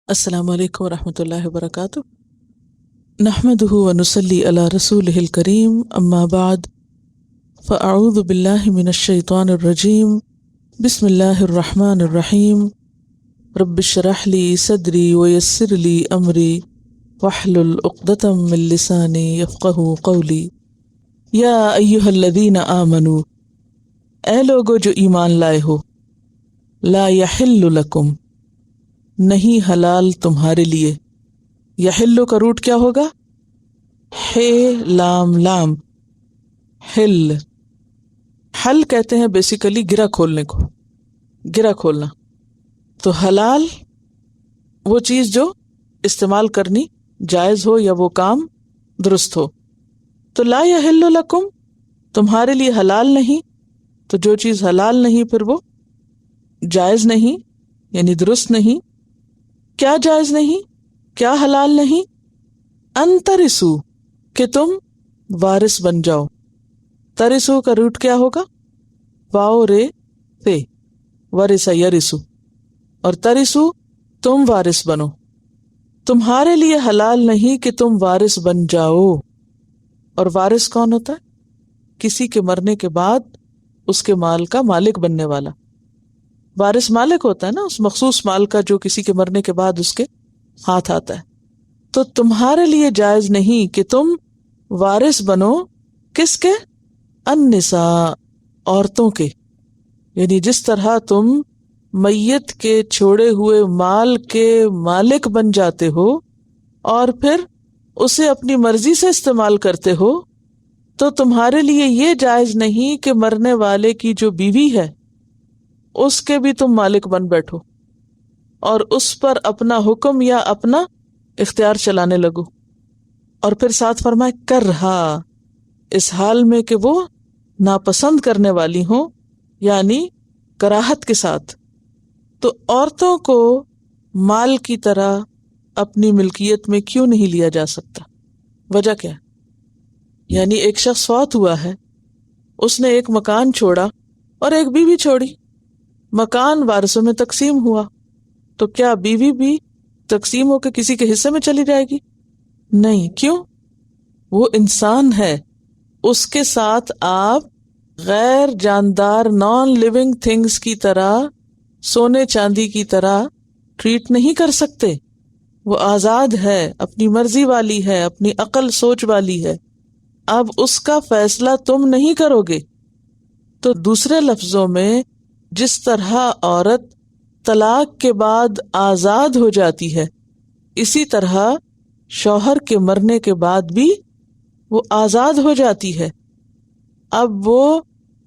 السلام علیکم ورحمۃ اللہ وبرکاتہ۔ نحمده ونصلی علی رسولہ الکریم، اما بعد فاعوذ باللہ من الشیطان الرجیم، بسم اللہ الرحمن الرحیم۔ رب اشرح لی صدری ویسر لی امری واحلل عقدۃ من لسانی یفقہوا قولی۔ یا ایہا الذین آمنوا، اے لوگو جو ایمان لائے ہو، لا یحل لکم، نہیں حلال تمہارے لیے۔ یحل کا روٹ کیا ہوگا؟ ہے لام لام، حل۔ حل کہتے ہیں بیسیکلی گرہ کھولنے کو، گرہ کھولنا۔ تو حلال وہ چیز جو استعمال کرنی جائز ہو یا وہ کام درست ہو۔ تو لا یحل لکم، تمہارے لیے حلال نہیں، تو جو چیز حلال نہیں پھر وہ جائز نہیں، یعنی درست نہیں۔ کیا جائز نہیں، کیا حلال نہیں؟ ان ترثوا، کہ تم وارث بن جاؤ۔ ترثوا کا روٹ کیا ہوگا؟ واو رے فے، ورث یرث، اور ترثوا تم وارث بنو۔ تمہارے لیے حلال نہیں کہ تم وارث بن جاؤ۔ اور وارث کون ہوتا ہے؟ کسی کے مرنے کے بعد اس کے مال کا مالک بننے والا۔ وارث مالک ہوتا ہے نا اس مخصوص مال کا جو کسی کے مرنے کے بعد اس کے ہاتھ آتا ہے۔ تو تمہارے لیے جائز نہیں کہ تم وارث بنو، کس کے؟ النساء، عورتوں کے۔ یعنی جس طرح تم میت کے چھوڑے ہوئے مال کے مالک بن جاتے ہو اور پھر اسے اپنی مرضی سے استعمال کرتے ہو، تو تمہارے لیے یہ جائز نہیں کہ مرنے والے کی جو بیوی ہے اس کے بھی تم مالک بن بیٹھو اور اس پر اپنا حکم یا اپنا اختیار چلانے لگو۔ اور پھر ساتھ فرمائے کرہا، اس حال میں کہ وہ ناپسند کرنے والی ہوں، یعنی کراہت کے ساتھ۔ تو عورتوں کو مال کی طرح اپنی ملکیت میں کیوں نہیں لیا جا سکتا؟ وجہ کیا ہے؟ یعنی ایک شخص فوت ہوا ہے، اس نے ایک مکان چھوڑا اور ایک بیوی چھوڑی، مکان وارثوں میں تقسیم ہوا، تو کیا بیوی بھی تقسیم ہو کے کسی کے حصے میں چلی جائے گی؟ نہیں۔ کیوں؟ وہ انسان ہے، اس کے ساتھ آپ غیر جاندار نان لیونگ تھنگز کی طرح، سونے چاندی کی طرح ٹریٹ نہیں کر سکتے۔ وہ آزاد ہے، اپنی مرضی والی ہے، اپنی عقل سوچ والی ہے۔ اب اس کا فیصلہ تم نہیں کرو گے۔ تو دوسرے لفظوں میں جس طرح عورت طلاق کے بعد آزاد ہو جاتی ہے، اسی طرح شوہر کے مرنے کے بعد بھی وہ آزاد ہو جاتی ہے۔ اب وہ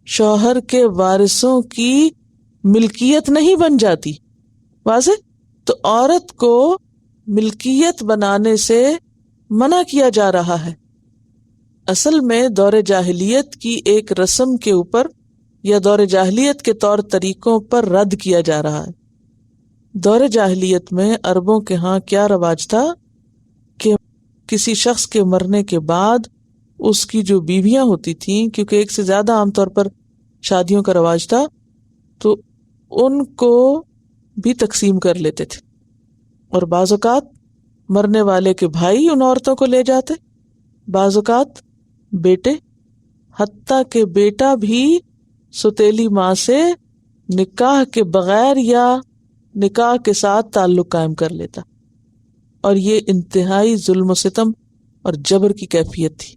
شوہر کے وارثوں کی ملکیت نہیں بن جاتی۔ واضح؟ تو عورت کو ملکیت بنانے سے منع کیا جا رہا ہے۔ اصل میں دور جاہلیت کی ایک رسم کے اوپر یا دور جاہلیت کے طور طریقوں پر رد کیا جا رہا ہے۔ دور جاہلیت میں عربوں کے ہاں کیا رواج تھا کہ کسی شخص کے مرنے کے بعد اس کی جو بیویاں ہوتی تھیں، کیونکہ ایک سے زیادہ عام طور پر شادیوں کا رواج تھا، تو ان کو بھی تقسیم کر لیتے تھے، اور بعض اوقات مرنے والے کے بھائی ان عورتوں کو لے جاتے، بعض اوقات بیٹے، حتیٰ کہ بیٹا بھی ستیلی ماں سے نکاح کے بغیر یا نکاح کے ساتھ تعلق قائم کر لیتا، اور یہ انتہائی ظلم و ستم اور جبر کی کیفیت تھی۔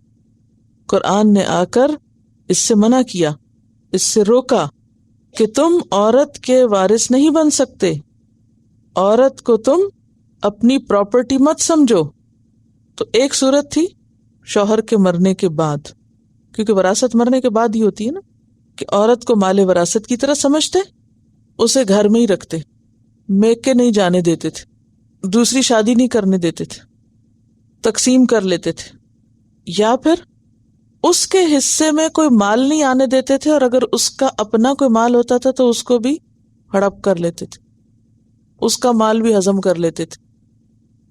قرآن نے آ کر اس سے منع کیا، اس سے روکا کہ تم عورت کے وارث نہیں بن سکتے، عورت کو تم اپنی پراپرٹی مت سمجھو۔ تو ایک صورت تھی شوہر کے مرنے کے بعد، کیونکہ وراثت مرنے کے بعد ہی ہوتی ہے نا، کہ عورت کو مال وراثت کی طرح سمجھتے، اسے گھر میں ہی رکھتے، میکے نہیں جانے دیتے تھے، دوسری شادی نہیں کرنے دیتے تھے، تقسیم کر لیتے تھے، یا پھر اس کے حصے میں کوئی مال نہیں آنے دیتے تھے، اور اگر اس کا اپنا کوئی مال ہوتا تھا تو اس کو بھی ہڑپ کر لیتے تھے، اس کا مال بھی ہضم کر لیتے تھے۔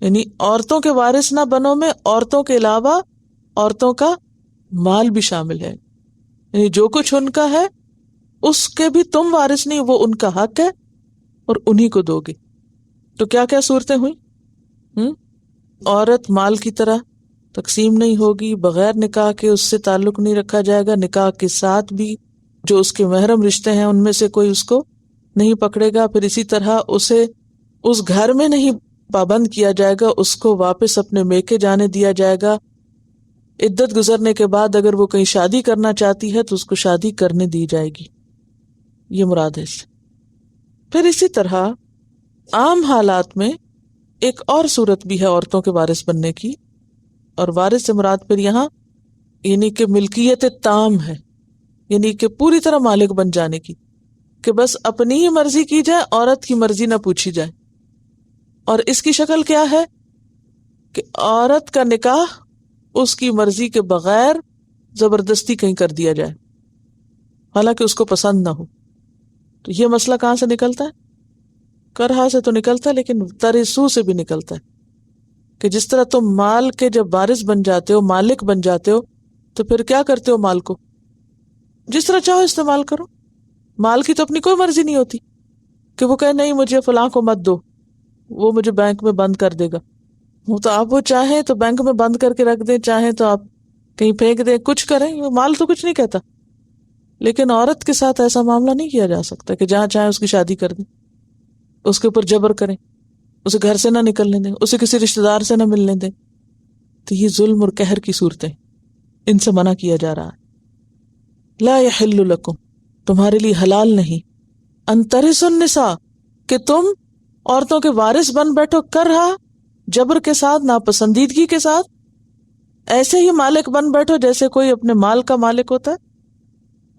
یعنی عورتوں کے وارث نہ بنو میں عورتوں کے علاوہ عورتوں کا مال بھی شامل ہے، یعنی جو کچھ ان کا ہے اس کے بھی تم وارث نہیں، وہ ان کا حق ہے اور انہی کو دو گے۔ تو کیا کیا صورتیں ہوئیں؟ عورت مال کی طرح تقسیم نہیں ہوگی، بغیر نکاح کے اس سے تعلق نہیں رکھا جائے گا، نکاح کے ساتھ بھی جو اس کے محرم رشتے ہیں ان میں سے کوئی اس کو نہیں پکڑے گا. پھر اسی طرح اسے اس گھر میں نہیں پابند کیا جائے گا، اس کو واپس اپنے میکے جانے دیا جائے گا. عدت گزرنے کے بعد اگر وہ کہیں شادی کرنا چاہتی ہے تو اس کو شادی کرنے دی جائے گی. یہ مراد ہے اس سے. پھر اسی طرح عام حالات میں ایک اور صورت بھی ہے عورتوں کے وارث بننے کی، اور وارث سے مراد پھر یہاں یعنی کہ ملکیت تام ہے، یعنی کہ پوری طرح مالک بن جانے کی، کہ بس اپنی ہی مرضی کی جائے، عورت کی مرضی نہ پوچھی جائے. اور اس کی شکل کیا ہے کہ عورت کا نکاح اس کی مرضی کے بغیر زبردستی کہیں کر دیا جائے حالانکہ اس کو پسند نہ ہو. تو یہ مسئلہ کہاں سے نکلتا ہے؟ کرہا سے تو نکلتا ہے، لیکن ترسو سے بھی نکلتا ہے کہ جس طرح تم مال کے جب وارث بن جاتے ہو، مالک بن جاتے ہو، تو پھر کیا کرتے ہو؟ مال کو جس طرح چاہو استعمال کرو. مال کی تو اپنی کوئی مرضی نہیں ہوتی کہ وہ کہے نہیں مجھے فلاں کو مت دو، وہ مجھے بینک میں بند کر دے گا. وہ تو آپ وہ چاہیں تو بینک میں بند کر کے رکھ دیں، چاہیں تو آپ کہیں پھینک دیں، کچھ کریں، وہ مال تو کچھ نہیں کہتا. لیکن عورت کے ساتھ ایسا معاملہ نہیں کیا جا سکتا کہ جہاں چاہیں اس کی شادی کر دیں، اس کے اوپر جبر کریں، اسے گھر سے نہ نکلنے دیں، اسے کسی رشتہ دار سے نہ ملنے دیں. تو یہ ظلم اور قہر کی صورتیں، ان سے منع کیا جا رہا ہے. لا یحل لکم، تمہارے لیے حلال نہیں، ان ترثوا النساء، کہ تم عورتوں کے وارث بن بیٹھو، کرہا جبر کے ساتھ، ناپسندیدگی کے ساتھ، ایسے ہی مالک بن بیٹھو جیسے کوئی اپنے مال کا مالک ہوتا ہے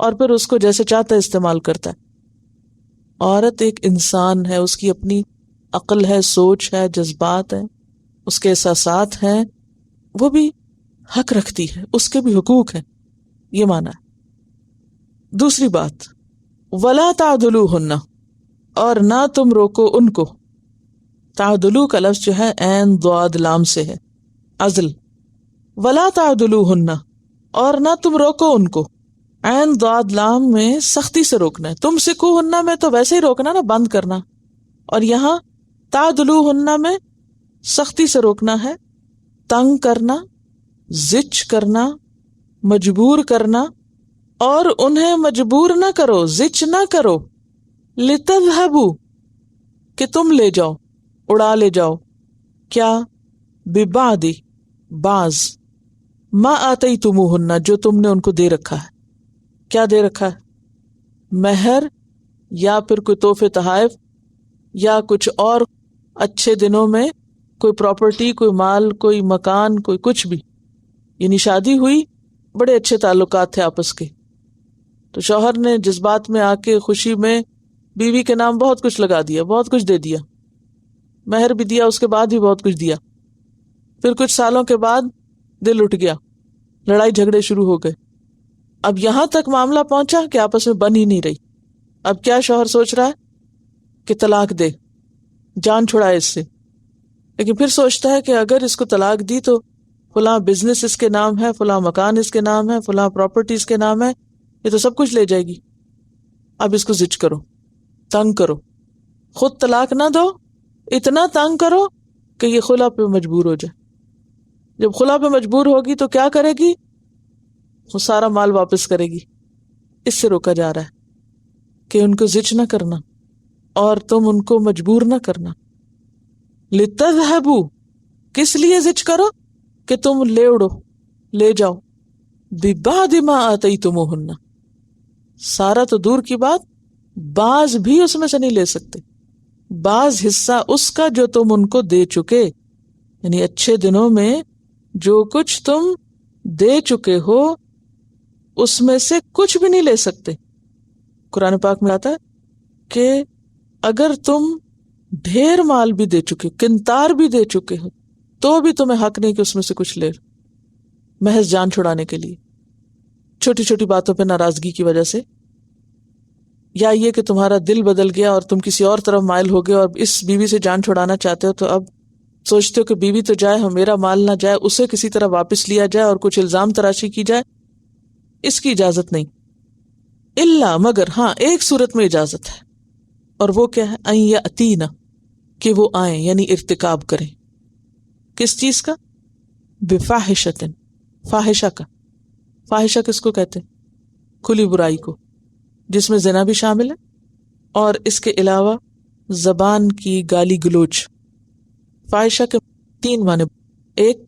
اور پھر اس کو جیسے چاہتا ہے استعمال کرتا ہے. عورت ایک انسان ہے، اس کی اپنی عقل ہے، سوچ ہے، جذبات ہیں، اس کے احساسات ہیں، وہ بھی حق رکھتی ہے، اس کے بھی حقوق ہیں. یہ معنی ہے. دوسری بات، ولا تعدلوہن، اور نہ تم روکو ان کو. تعدلو کا لفظ جو ہے عین ضاد لام سے ہے، عزل. ولا تعدلوہن، اور نہ تم روکو ان کو. عین ضاد لام میں سختی سے روکنا ہے. تم سکوہن میں تو ویسے ہی روکنا نا، بند کرنا، اور یہاں تعدلوہن میں سختی سے روکنا ہے، تنگ کرنا، زچ کرنا، مجبور کرنا. اور انہیں مجبور نہ کرو، زچ نہ کرو، لتذہبوا، کہ تم لے جاؤ، اڑا لے جاؤ. کیا؟ ببعض، بعض، ما آتیتموہن، جو تم نے ان کو دے رکھا ہے. کیا دے رکھا ہے؟ مہر، یا پھر کوئی تحفے تحائف، یا کچھ اور اچھے دنوں میں کوئی پراپرٹی، کوئی مال، کوئی مکان، کوئی کچھ بھی. یعنی شادی ہوئی، بڑے اچھے تعلقات تھے آپس کے، تو شوہر نے جذبات میں آ کے خوشی میں بیوی کے نام بہت کچھ لگا دیا، بہت کچھ دے دیا، مہر بھی دیا، اس کے بعد بھی بہت کچھ دیا. پھر کچھ سالوں کے بعد دل اٹھ گیا، لڑائی جھگڑے شروع ہو گئے. اب یہاں تک معاملہ پہنچا کہ آپس میں بن ہی نہیں رہی. اب کیا شوہر سوچ رہا ہے کہ طلاق دے، جان چھڑائے اس سے. لیکن پھر سوچتا ہے کہ اگر اس کو طلاق دی تو فلاں بزنس اس کے نام ہے، فلاں مکان اس کے نام ہے، فلاں پراپرٹی اس کے نام ہے، یہ تو سب کچھ لے جائے گی. اب اس کو زچ کرو، تنگ کرو. خود طلاق نہ دو، اتنا تنگ کرو کہ یہ خلا پہ مجبور ہو جائے. جب خلا پہ مجبور ہوگی تو کیا کرے گی؟ وہ سارا مال واپس کرے گی. اس سے روکا جا رہا ہے کہ ان کو زچ نہ کرنا اور تم ان کو مجبور نہ کرنا. لتذہبوا، کس لیے زچ کرو؟ کہ تم لے اڑو، لے جاؤ. ببعض ما آتیتموہن، سارا تو دور کی بات، بعض بھی اس میں سے نہیں لے سکتے. بعض حصہ اس کا جو تم ان کو دے چکے، یعنی اچھے دنوں میں جو کچھ تم دے چکے ہو اس میں سے کچھ بھی نہیں لے سکتے. قرآن پاک میں آتا ہے کہ اگر تم ڈھیر مال بھی دے چکے، کنتار بھی دے چکے ہو، تو بھی تمہیں حق نہیں کہ اس میں سے کچھ لے، محض جان چھڑانے کے لیے، چھوٹی چھوٹی باتوں پہ ناراضگی کی وجہ سے، یا یہ کہ تمہارا دل بدل گیا اور تم کسی اور طرف مائل ہو گئے اور اس بیوی سے جان چھڑانا چاہتے ہو، تو اب سوچتے ہو کہ بیوی تو جائے، میرا مال نہ جائے، اسے کسی طرح واپس لیا جائے اور کچھ الزام تراشی کی جائے. اس کی اجازت نہیں. الا، مگر ہاں ایک صورت میں اجازت ہے، اور وہ کیا ہے؟ ان یاتینا، کہ وہ آئیں، یعنی ارتکاب کریں. کس چیز کا؟ بفاحشۃ، فاحشہ کا. فاحشہ کس کو کہتے ہیں؟ کھلی برائی کو، جس میں زنا بھی شامل ہے، اور اس کے علاوہ زبان کی گالی گلوچ. فاحشہ کے 3 معنی، ایک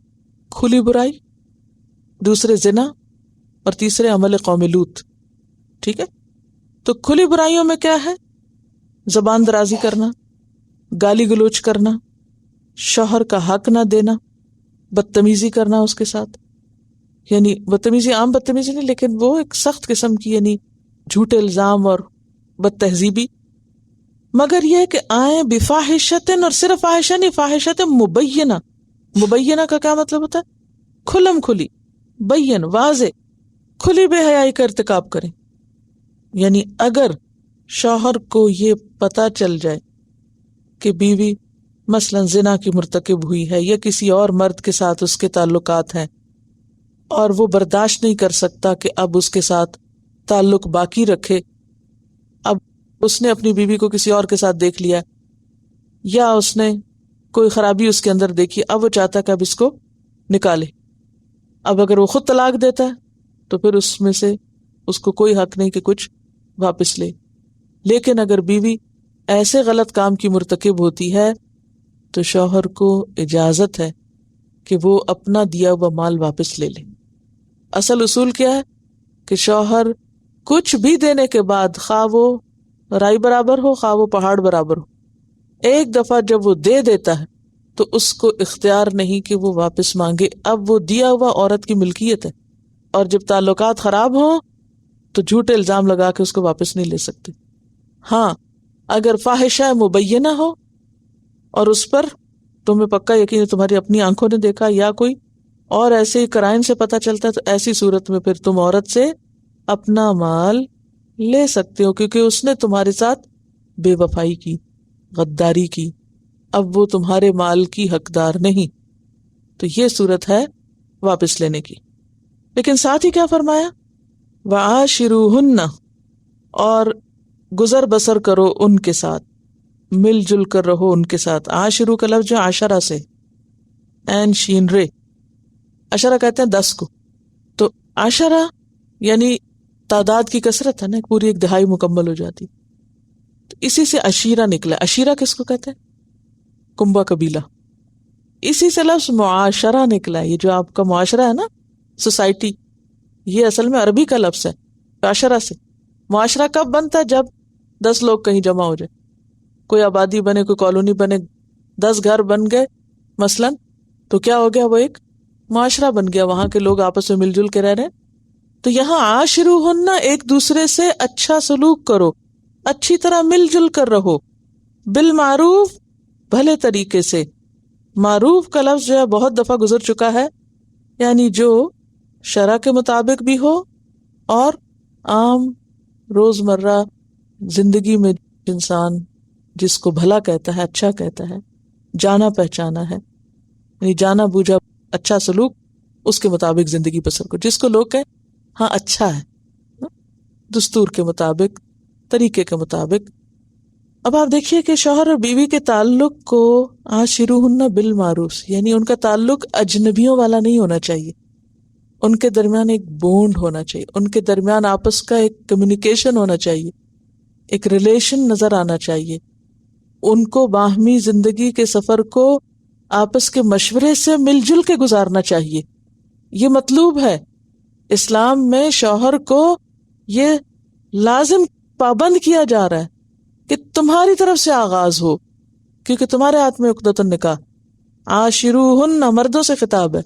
کھلی برائی، دوسرے زنا، اور تیسرے عمل قوم لوط. ٹھیک ہے؟ تو کھلی برائیوں میں کیا ہے؟ زبان درازی کرنا، گالی گلوچ کرنا، شوہر کا حق نہ دینا، بدتمیزی کرنا اس کے ساتھ. یعنی بدتمیزی عام بدتمیزی نہیں، لیکن وہ ایک سخت قسم کی، یعنی جھوٹے الزام اور بد تہذیبی. مگر یہ کہ آئیں بفاحشتن، اور صرف فاحشہ نہیں، فاحشت مبینہ. مبینہ کا کیا مطلب ہوتا ہے؟ کھلم کھلی، بین واضح، کھلی بے حیائی کا ارتکاب کریں. یعنی اگر شوہر کو یہ پتہ چل جائے کہ بیوی مثلا زنا کی مرتکب ہوئی ہے یا کسی اور مرد کے ساتھ اس کے تعلقات ہیں، اور وہ برداشت نہیں کر سکتا کہ اب اس کے ساتھ تعلق باقی رکھے، اب اس نے اپنی بیوی کو کسی اور کے ساتھ دیکھ لیا یا اس نے کوئی خرابی اس کے اندر دیکھی، اب وہ چاہتا ہے کہ اب اس کو نکالے. اب اگر وہ خود طلاق دیتا ہے تو پھر اس میں سے اس کو کوئی حق نہیں کہ کچھ واپس لے. لیکن اگر بیوی ایسے غلط کام کی مرتکب ہوتی ہے تو شوہر کو اجازت ہے کہ وہ اپنا دیا ہوا مال واپس لے لے. اصل اصول کیا ہے کہ شوہر کچھ بھی دینے کے بعد، خواہ وہ رائی برابر ہو خواہ وہ پہاڑ برابر ہو، ایک دفعہ جب وہ دے دیتا ہے تو اس کو اختیار نہیں کہ وہ واپس مانگے. اب وہ دیا ہوا عورت کی ملکیت ہے، اور جب تعلقات خراب ہوں تو جھوٹے الزام لگا کے اس کو واپس نہیں لے سکتے. ہاں اگر فاحشہ مبینہ ہو اور اس پر تمہیں پکا یقین ہے، تمہاری اپنی آنکھوں نے دیکھا یا کوئی اور ایسے ہی قرائن سے پتہ چلتا ہے، تو ایسی صورت میں پھر تم عورت سے اپنا مال لے سکتے ہو، کیونکہ اس نے تمہارے ساتھ بے وفائی کی، غداری کی. اب وہ تمہارے مال کی حقدار نہیں. تو یہ صورت ہے واپس لینے کی. لیکن ساتھ ہی کیا فرمایا؟ وَعَاشِرُوهُنَّ، اور گزر بسر کرو ان کے ساتھ، مل جل کر رہو ان کے ساتھ. عاشرو کا لفظ جو عشرہ سے، عین شین رے، عشرہ کہتے ہیں 10 کو. تو عشرہ یعنی تعداد کی کثرت ہے نا، پوری ایک دہائی مکمل ہو جاتی. تو اسی سے عشیرہ نکلا. عشیرہ کس کو کہتے ہیں؟ کنبہ قبیلہ. اسی سے لفظ معاشرہ نکلا. یہ جو آپ کا معاشرہ ہے نا، سوسائٹی، یہ اصل میں عربی کا لفظ ہے، عشرہ سے. معاشرہ کب بنتا ہے؟ جب 10 لوگ کہیں جمع ہو جائے، کوئی آبادی بنے، کوئی کالونی بنے، 10 گھر بن گئے مثلا، تو کیا ہو گیا؟ وہ ایک معاشرہ بن گیا، وہاں کے لوگ آپس میں مل جل کے رہ رہے ہیں. تو یہاں عاشروہن، ایک دوسرے سے اچھا سلوک کرو، اچھی طرح مل جل کر رہو، بالمعروف، بھلے طریقے سے. معروف کا لفظ جو ہے بہت دفعہ گزر چکا ہے، یعنی جو شرع کے مطابق بھی ہو اور عام روزمرہ زندگی میں انسان جس کو بھلا کہتا ہے، اچھا کہتا ہے، جانا پہچانا ہے، یعنی جانا بوجھا اچھا سلوک، اس کے مطابق زندگی بسر کرو. جس کو لوگ کہیں ہاں اچھا ہے، دستور کے مطابق، طریقے کے مطابق. اب آپ دیکھیے کہ شوہر اور بیوی کے تعلق کو عاشروہن بالمعروف، یعنی ان کا تعلق اجنبیوں والا نہیں ہونا چاہیے. ان کے درمیان ایک بونڈ ہونا چاہیے، ان کے درمیان آپس کا ایک کمیونیکیشن ہونا چاہیے، ایک ریلیشن نظر آنا چاہیے. ان کو باہمی زندگی کے سفر کو آپس کے مشورے سے مل جل کے گزارنا چاہیے. یہ مطلوب ہے. اسلام میں شوہر کو یہ لازم پابند کیا جا رہا ہے کہ تمہاری طرف سے آغاز ہو، کیونکہ تمہارے ہاتھ میں عقدۃ النکاح. عاشروہن مردوں سے خطاب ہے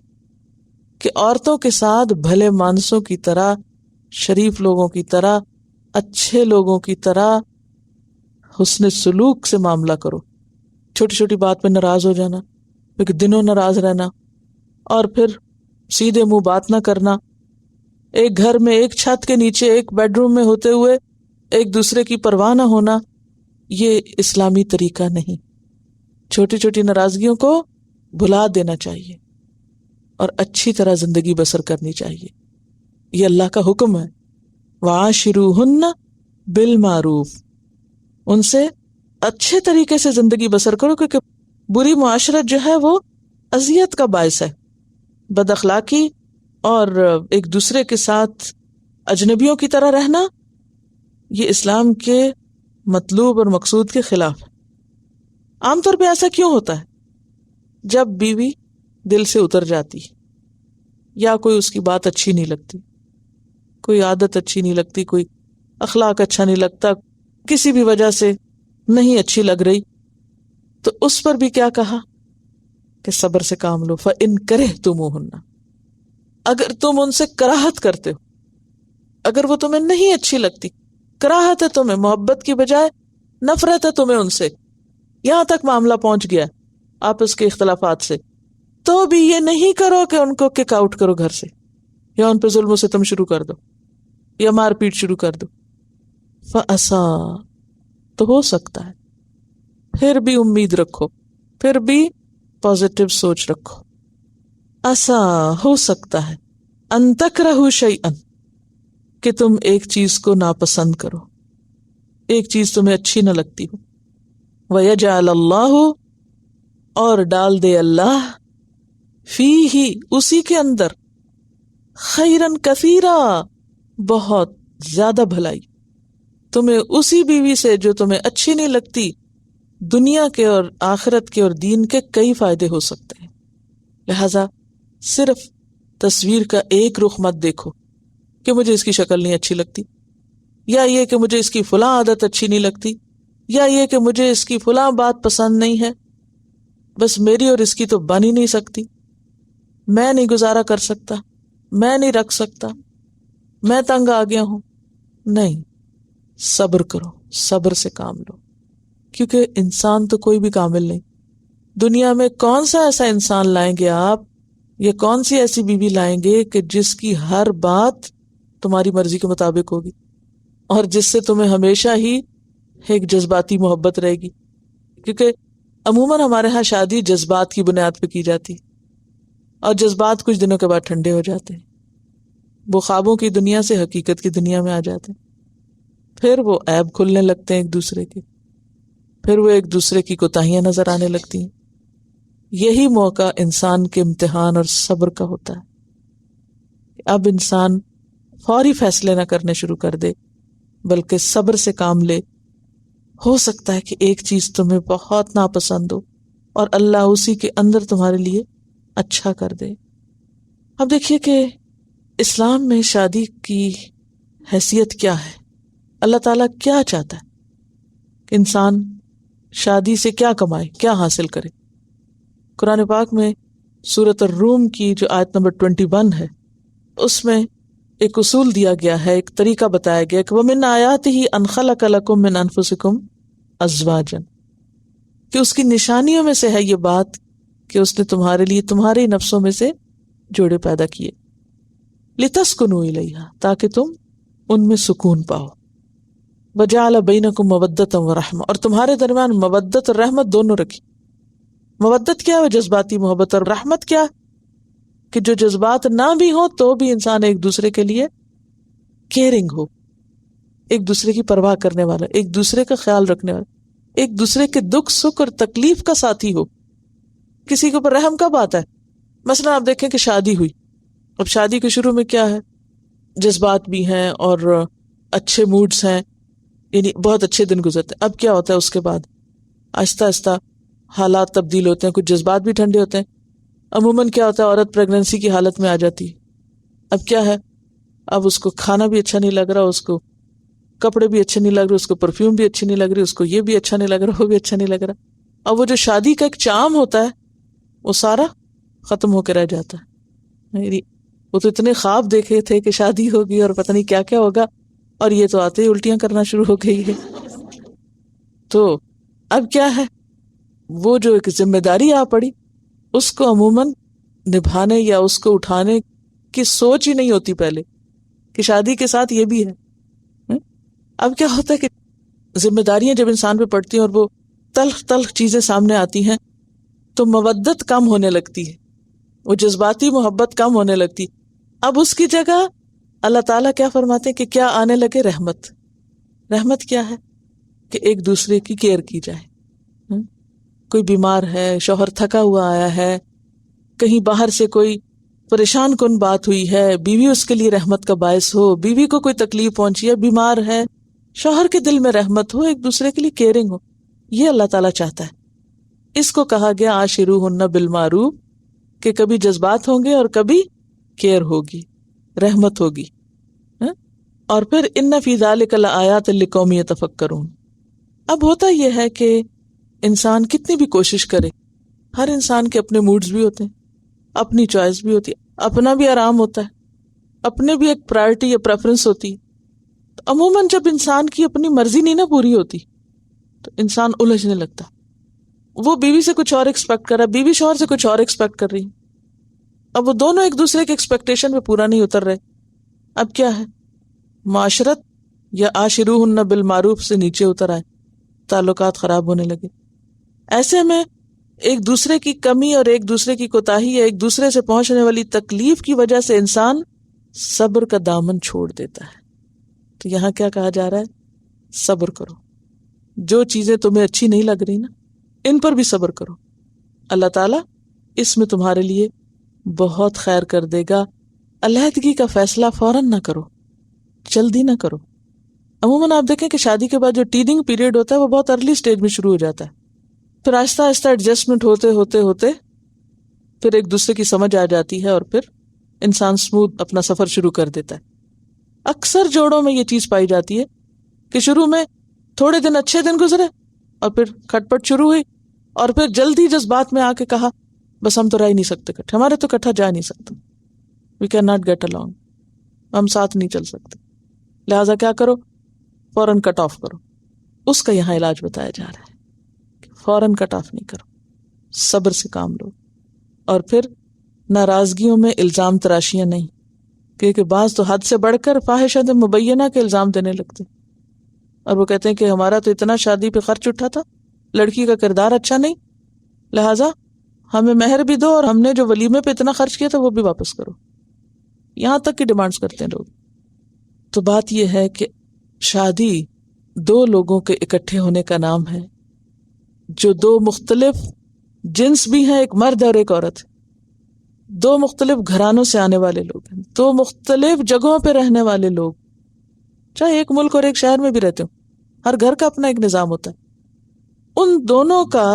کہ عورتوں کے ساتھ بھلے مانسوں کی طرح، شریف لوگوں کی طرح، اچھے لوگوں کی طرح حسن سلوک سے معاملہ کرو. چھوٹی چھوٹی بات پہ ناراض ہو جانا، پھر دنوں ناراض رہنا، اور پھر سیدھے منہ بات نہ کرنا، ایک گھر میں ایک چھت کے نیچے ایک بیڈ روم میں ہوتے ہوئے ایک دوسرے کی پرواہ نہ ہونا، یہ اسلامی طریقہ نہیں. چھوٹی چھوٹی ناراضگیوں کو بھلا دینا چاہیے اور اچھی طرح زندگی بسر کرنی چاہیے. یہ اللہ کا حکم ہے. وعاشروہن بالمعروف، ان سے اچھے طریقے سے زندگی بسر کرو، کیونکہ بری معاشرت جو ہے وہ اذیت کا باعث ہے. بد اخلاقی اور ایک دوسرے کے ساتھ اجنبیوں کی طرح رہنا یہ اسلام کے مطلوب اور مقصود کے خلاف ہے. عام طور پہ ایسا کیوں ہوتا ہے؟ جب بیوی دل سے اتر جاتی یا کوئی اس کی بات اچھی نہیں لگتی، کوئی عادت اچھی نہیں لگتی، کوئی اخلاق اچھا نہیں لگتا، کسی بھی وجہ سے نہیں اچھی لگ رہی، تو اس پر بھی کیا کہا کہ صبر سے کام لو. فَإِن كَرِهْتُمُوهُنَّ، اگر تم ان سے کراہت کرتے ہو، اگر وہ تمہیں نہیں اچھی لگتی، کراہت ہے تمہیں، محبت کی بجائے نفرت ہے تمہیں ان سے، یہاں تک معاملہ پہنچ گیا آپس کے اختلافات سے، تو بھی یہ نہیں کرو کہ ان کو کک آؤٹ کرو گھر سے، یا ان پہ ظلم و ستم شروع کر دو، یا مار پیٹ شروع کر دو. فَأَسَىٰ، تو ہو سکتا ہے، پھر بھی امید رکھو، پھر بھی پازیٹو سوچ رکھو. ایسا ہو سکتا ہے ان تکرہوا شیئا، کہ تم ایک چیز کو ناپسند کرو، ایک چیز تمہیں اچھی نہ لگتی ہو. وَيَجْعَلَ اللَّهُ، اور ڈال دے اللہ، فیہ، اسی کے اندر، خیرن کثیرا، بہت زیادہ بھلائی. تمہیں اسی بیوی سے جو تمہیں اچھی نہیں لگتی، دنیا کے اور آخرت کے اور دین کے کئی فائدے ہو سکتے ہیں. لہذا صرف تصویر کا ایک رخ مت دیکھو کہ مجھے اس کی شکل نہیں اچھی لگتی، یا یہ کہ مجھے اس کی فلاں عادت اچھی نہیں لگتی، یا یہ کہ مجھے اس کی فلاں بات پسند نہیں ہے، بس میری اور اس کی تو بن ہی نہیں سکتی، میں نہیں گزارا کر سکتا، میں نہیں رکھ سکتا، میں تنگ آ گیا ہوں. نہیں، صبر کرو، صبر سے کام لو، کیونکہ انسان تو کوئی بھی کامل نہیں. دنیا میں کون سا ایسا انسان لائیں گے آپ، یا کون سی ایسی بیوی لائیں گے کہ جس کی ہر بات تمہاری مرضی کے مطابق ہوگی اور جس سے تمہیں ہمیشہ ہی ایک جذباتی محبت رہے گی. کیونکہ عموماً ہمارے ہاں شادی جذبات کی بنیاد پہ کی جاتی، اور جذبات کچھ دنوں کے بعد ٹھنڈے ہو جاتے ہیں، وہ خوابوں کی دنیا سے حقیقت کی دنیا میں آ جاتے ہیں، پھر وہ عیب کھلنے لگتے ہیں ایک دوسرے کے، پھر وہ ایک دوسرے کی کوتاہیاں نظر آنے لگتی ہیں. یہی موقع انسان کے امتحان اور صبر کا ہوتا ہے. اب انسان فوری فیصلے نہ کرنے شروع کر دے، بلکہ صبر سے کام لے. ہو سکتا ہے کہ ایک چیز تمہیں بہت ناپسند ہو اور اللہ اسی کے اندر تمہارے لیے اچھا کر دے. اب دیکھیے کہ اسلام میں شادی کی حیثیت کیا ہے، اللہ تعالیٰ کیا چاہتا ہے کہ انسان شادی سے کیا کمائے، کیا حاصل کرے. قرآن پاک میں سورۃ الروم کی جو آیت نمبر 21 ہے، اس میں ایک اصول دیا گیا ہے، ایک طریقہ بتایا گیا کہ وَمِنْ آیَاتِهِ أَنْ خَلَقَ لَكُم مِّنْ أَنفُسِكُمْ أَزْوَاجًا، کہ اس کی نشانیوں میں سے ہے یہ بات کہ اس نے تمہارے لیے تمہارے نفسوں میں سے جوڑے پیدا کیے، لِتَسْكُنُوا إِلَيْهَا، تاکہ تم ان میں سکون پاؤ، وَجَعَلَ بَيْنَكُمْ مَوَدَّةً وَرَحْمَةً، اور تمہارے درمیان مودت اور رحمت دونوں رکھی. مودت کیا ہے؟ جذباتی محبت. اور رحمت کیا؟ کہ جو جذبات نہ بھی ہوں تو بھی انسان ایک دوسرے کے لیے کیئرنگ ہو، ایک دوسرے کی پرواہ کرنے والا، ایک دوسرے کا خیال رکھنے والا، ایک دوسرے کے دکھ سکھ اور تکلیف کا ساتھی ہو. کسی کے اوپر رحم کب آتا ہے؟ مثلا آپ دیکھیں کہ شادی ہوئی، اب شادی کے شروع میں کیا ہے، جذبات بھی ہیں اور اچھے موڈز ہیں، یعنی بہت اچھے دن گزرتے ہیں. اب کیا ہوتا ہے اس کے بعد آہستہ آہستہ حالات تبدیل ہوتے ہیں، کچھ جذبات بھی ٹھنڈے ہوتے ہیں. عموماً کیا ہوتا ہے، عورت پریگننسی کی حالت میں آ جاتی ہے. اب کیا ہے، اب اس کو کھانا بھی اچھا نہیں لگ رہا، اس کو کپڑے بھی اچھے نہیں لگ رہے، اس کو پرفیوم بھی اچھی نہیں لگ رہی، اس کو یہ بھی اچھا نہیں لگ رہا، وہ بھی اچھا نہیں لگ رہا. اب وہ جو شادی کا ایک چام ہوتا ہے وہ سارا ختم ہو کے رہ جاتا ہے. وہ تو اتنے خواب دیکھے تھے کہ شادی ہوگی اور پتہ نہیں کیا کیا ہوگا، اور یہ تو آتے ہی الٹیاں کرنا شروع ہو گئی ہے. تو اب کیا ہے، وہ جو ایک ذمہ داری آ پڑی اس کو عموماً نبھانے یا اس کو اٹھانے کی سوچ ہی نہیں ہوتی پہلے کہ شادی کے ساتھ یہ بھی ہے. اب کیا ہوتا ہے کہ ذمہ داریاں جب انسان پہ پڑتی ہیں اور وہ تلخ تلخ چیزیں سامنے آتی ہیں تو مودت کم ہونے لگتی ہے، وہ جذباتی محبت کم ہونے لگتی. اب اس کی جگہ اللہ تعالیٰ کیا فرماتے ہیں کہ کیا آنے لگے، رحمت. رحمت کیا ہے کہ ایک دوسرے کی کیئر کی جائے. کوئی بیمار ہے، شوہر تھکا ہوا آیا ہے، کہیں باہر سے کوئی پریشان کن بات ہوئی ہے، بیوی اس کے لیے رحمت کا باعث ہو، بیوی کو کوئی تکلیف پہنچی ہے، بیمار ہے، شوہر کے دل میں رحمت ہو، ایک دوسرے کے لیے کیئرنگ ہو، یہ اللہ تعالیٰ چاہتا ہے. اس کو کہا گیا عاشروہن بالمعروف، کہ کبھی جذبات ہوں گے اور کبھی کیئر ہوگی، رحمت ہوگی. اور پھر ان فی ذلک لآیات لقوم یتفکرون. اب ہوتا یہ ہے کہ انسان کتنی بھی کوشش کرے، ہر انسان کے اپنے موڈز بھی ہوتے ہیں، اپنی چوائس بھی ہوتی ہے، اپنا بھی آرام ہوتا ہے، اپنے بھی ایک پرائرٹی یا پریفرنس ہوتی. تو عموماً جب انسان کی اپنی مرضی نہیں نا پوری ہوتی تو انسان الجھنے لگتا. وہ بیوی سے کچھ اور ایکسپیکٹ کر رہا ہے، بیوی شوہر سے کچھ اور ایکسپیکٹ کر رہی. اب وہ دونوں ایک دوسرے کے ایکسپیکٹیشن پہ پورا نہیں اتر رہے. اب کیا ہے، معاشرت یا عاشروہن بالمعروف سے نیچے اتر آئے، تعلقات خراب ہونے لگے. ایسے میں ایک دوسرے کی کمی اور ایک دوسرے کی کوتاہی یا ایک دوسرے سے پہنچنے والی تکلیف کی وجہ سے انسان صبر کا دامن چھوڑ دیتا ہے. تو یہاں کیا کہا جا رہا ہے؟ صبر کرو. جو چیزیں تمہیں اچھی نہیں لگ رہی نا، ان پر بھی صبر کرو. اللہ تعالیٰ اس میں تمہارے لیے بہت خیر کر دے گا. علیحدگی کا فیصلہ فوراً نہ کرو، جلدی نہ کرو. عموماً آپ دیکھیں کہ شادی کے بعد جو ٹیننگ پیریڈ ہوتا ہے وہ بہت ارلی سٹیج میں شروع ہو جاتا ہے. پھر آہستہ آہستہ ایڈجسٹمنٹ ہوتے ہوتے ہوتے پھر ایک دوسرے کی سمجھ آ جاتی ہے اور پھر انسان سموتھ اپنا سفر شروع کر دیتا ہے. اکثر جوڑوں میں یہ چیز پائی جاتی ہے کہ شروع میں تھوڑے دن اچھے دن گزرے اور پھر کھٹ پٹ شروع ہوئی اور پھر جلدی جذبات میں آ کے کہا بس ہم تو رہ ہی نہیں سکتے کٹھے، ہمارے تو کٹھا جا نہیں سکتا، we can not get along، ہم ساتھ نہیں چل سکتے. لہٰذا کیا کرو، فوراً کٹ آف کرو. اس کا یہاں علاج بتایا جا رہا ہے کہ فوراً کٹ آف نہیں کرو، صبر سے کام لو. اور پھر ناراضگیوں میں الزام تراشیاں نہیں، کیونکہ بعض تو حد سے بڑھ کر فاحشۃ مبینہ کے الزام دینے لگتے اور وہ کہتے ہیں کہ ہمارا تو اتنا شادی پہ خرچ اٹھا تھا، لڑکی کا کردار اچھا نہیں، لہٰذا ہمیں مہر بھی دو اور ہم نے جو ولیمے پہ اتنا خرچ کیا تھا وہ بھی واپس کرو. یہاں تک کی ڈیمانڈز کرتے ہیں لوگ. تو بات یہ ہے کہ شادی دو لوگوں کے اکٹھے ہونے کا نام ہے، جو دو مختلف جنس بھی ہیں، ایک مرد اور ایک عورت، دو مختلف گھرانوں سے آنے والے لوگ ہیں، دو مختلف جگہوں پہ رہنے والے لوگ، چاہے ایک ملک اور ایک شہر میں بھی رہتے ہوں، ہر گھر کا اپنا ایک نظام ہوتا ہے. ان دونوں کا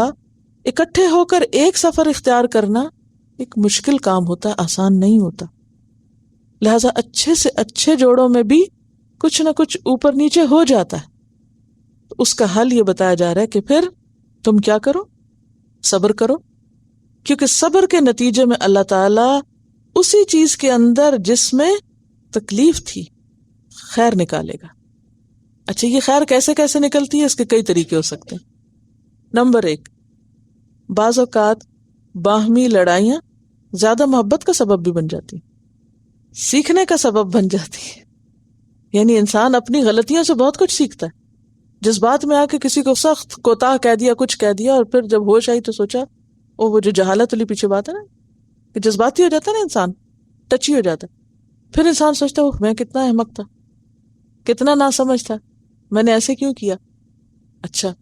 اکٹھے ہو کر ایک سفر اختیار کرنا ایک مشکل کام ہوتا ہے، آسان نہیں ہوتا. لہٰذا اچھے سے اچھے جوڑوں میں بھی کچھ نہ کچھ اوپر نیچے ہو جاتا ہے. اس کا حل یہ بتایا جا رہا ہے کہ پھر تم کیا کرو، صبر کرو، کیونکہ صبر کے نتیجے میں اللہ تعالیٰ اسی چیز کے اندر جس میں تکلیف تھی خیر نکالے گا. اچھا، یہ خیر کیسے کیسے نکلتی ہے؟ اس کے کئی طریقے ہو سکتے ہیں. نمبر 1، بعض اوقات باہمی لڑائیاں زیادہ محبت کا سبب بھی بن جاتی، سیکھنے کا سبب بن جاتی ہے. یعنی انسان اپنی غلطیوں سے بہت کچھ سیکھتا ہے. جذبات میں آ کے کسی کو سخت کوتاہ کہہ دیا، کچھ کہہ دیا، اور پھر جب ہوش آئی تو سوچا وہ جو جہالت والی پیچھے بات ہے نا، کہ جذباتی ہو جاتا ہے نا انسان، ٹچی ہو جاتا ہے. پھر انسان سوچتا ہے میں کتنا احمق تھا، کتنا ناسمجھ تھا، میں نے ایسے کیوں کیا. اچھا،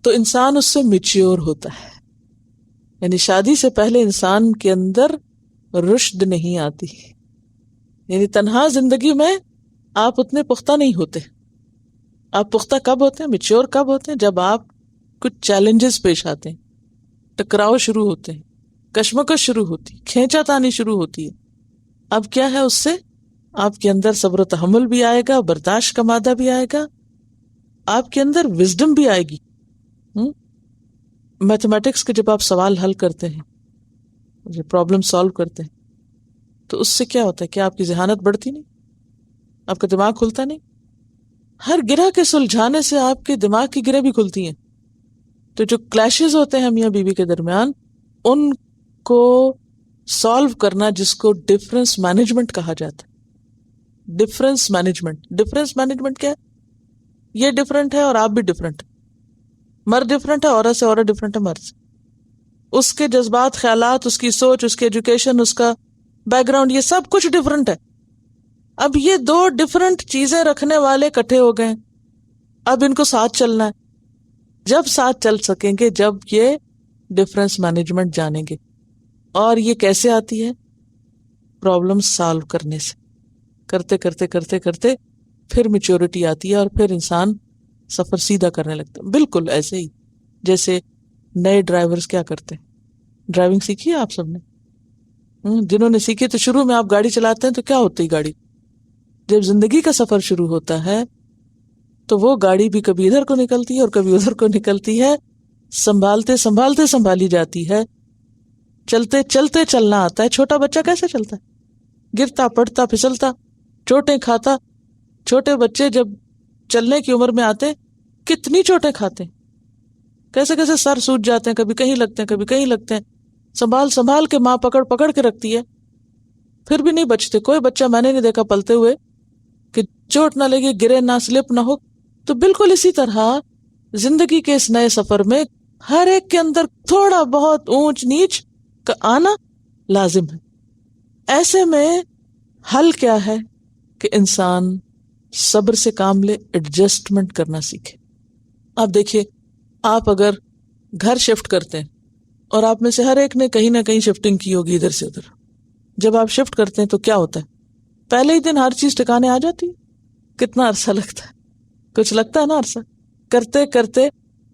تو انسان اس سے میچیور ہوتا ہے. یعنی شادی سے پہلے انسان کے اندر رشد نہیں آتی. یعنی تنہا زندگی میں آپ اتنے پختہ نہیں ہوتے. آپ پختہ کب ہوتے ہیں، میچیور کب ہوتے ہیں؟ جب آپ کچھ چیلنجز پیش آتے ہیں، ٹکراؤ شروع ہوتے ہیں، کشمکش شروع ہوتی، کھینچا تانی شروع ہوتی ہے. اب کیا ہے، اس سے آپ کے اندر صبر و تحمل بھی آئے گا، برداشت کا مادہ بھی آئے گا، آپ کے اندر وزڈم بھی آئے گی. میتھمیٹکس کے جب آپ سوال حل کرتے ہیں، پرابلم سالو کرتے ہیں، تو اس سے کیا ہوتا ہے کہ آپ کی ذہانت بڑھتی نہیں، آپ کا دماغ کھلتا نہیں. ہر گرہ کے سلجھانے سے آپ کے دماغ کی گرہ بھی کھلتی ہیں. تو جو کلیشز ہوتے ہیں میاں بیوی کے درمیان، ان کو سالو کرنا، جس کو ڈفرنس مینجمنٹ کہا جاتا ہے. ڈفرنس مینجمنٹ کیا ہے؟ یہ ڈفرنٹ ہے اور آپ بھی ڈفرنٹ، مرد ڈفرنٹ ہے عورت سے، عورت ڈفرنٹ ہے مرد سے، اس کے جذبات، خیالات، اس کی سوچ، اس کی ایجوکیشن، اس کا بیک گراؤنڈ، یہ سب کچھ ڈفرنٹ ہے. اب یہ دو ڈفرنٹ چیزیں رکھنے والے اکٹھے ہو گئے، اب ان کو ساتھ چلنا ہے. جب ساتھ چل سکیں گے جب یہ ڈفرنس مینجمنٹ جانیں گے. اور یہ کیسے آتی ہے؟ پرابلم سالو کرنے سے، کرتے کرتے کرتے کرتے پھر میچورٹی آتی ہے اور پھر انسان سفر سیدھا کرنے لگتا ہے. بالکل ایسے ہی جیسے نئے ڈرائیورز کیا کرتے ہیں. ڈرائیونگ سیکھی ہے آپ سب نے؟ جنہوں نے سیکھی تو شروع میں آپ گاڑی چلاتے ہیں تو کیا ہوتی ہے گاڑی؟ جب زندگی کا سفر شروع ہوتا ہے تو وہ گاڑی بھی کبھی ادھر کو نکلتی ہے اور کبھی ادھر کو نکلتی ہے، سنبھالتے سنبھالتے سنبھالی جاتی ہے. چلتے چلتے چلنا آتا ہے. چھوٹا بچہ کیسے چلتا ہے؟ گرتا پڑتا پھسلتا چوٹیں کھاتا. چھوٹے بچے جب چلنے کی عمر میں آتے کتنی چوٹیں کھاتے ہیں، کیسے کیسے سر سوج جاتے ہیں، کبھی کہیں لگتے ہیں کبھی کہیں لگتے ہیں. سنبھال سنبھال کے ماں پکڑ پکڑ کے رکھتی ہے، پھر بھی نہیں بچتے. کوئی بچہ میں نے نہیں دیکھا پلتے ہوئے کہ چوٹ نہ لگے، گرے نہ، سلپ نہ ہو. تو بالکل اسی طرح زندگی کے اس نئے سفر میں ہر ایک کے اندر تھوڑا بہت اونچ نیچ کا آنا لازم ہے. ایسے میں حل کیا ہے کہ انسان صبر سے کام لے، ایڈجسٹمنٹ کرنا سیکھے. آپ دیکھیے، آپ اگر گھر شفٹ کرتے ہیں اور آپ میں سے ہر ایک نے کہیں نہ کہیں شفٹنگ کی ہوگی ادھر سے ادھر. جب آپ شفٹ کرتے ہیں تو کیا ہوتا ہے؟ پہلے ہی دن ہر چیز ٹھکانے آ جاتی ہے؟ کتنا عرصہ لگتا ہے؟ کچھ لگتا ہے نا عرصہ. کرتے کرتے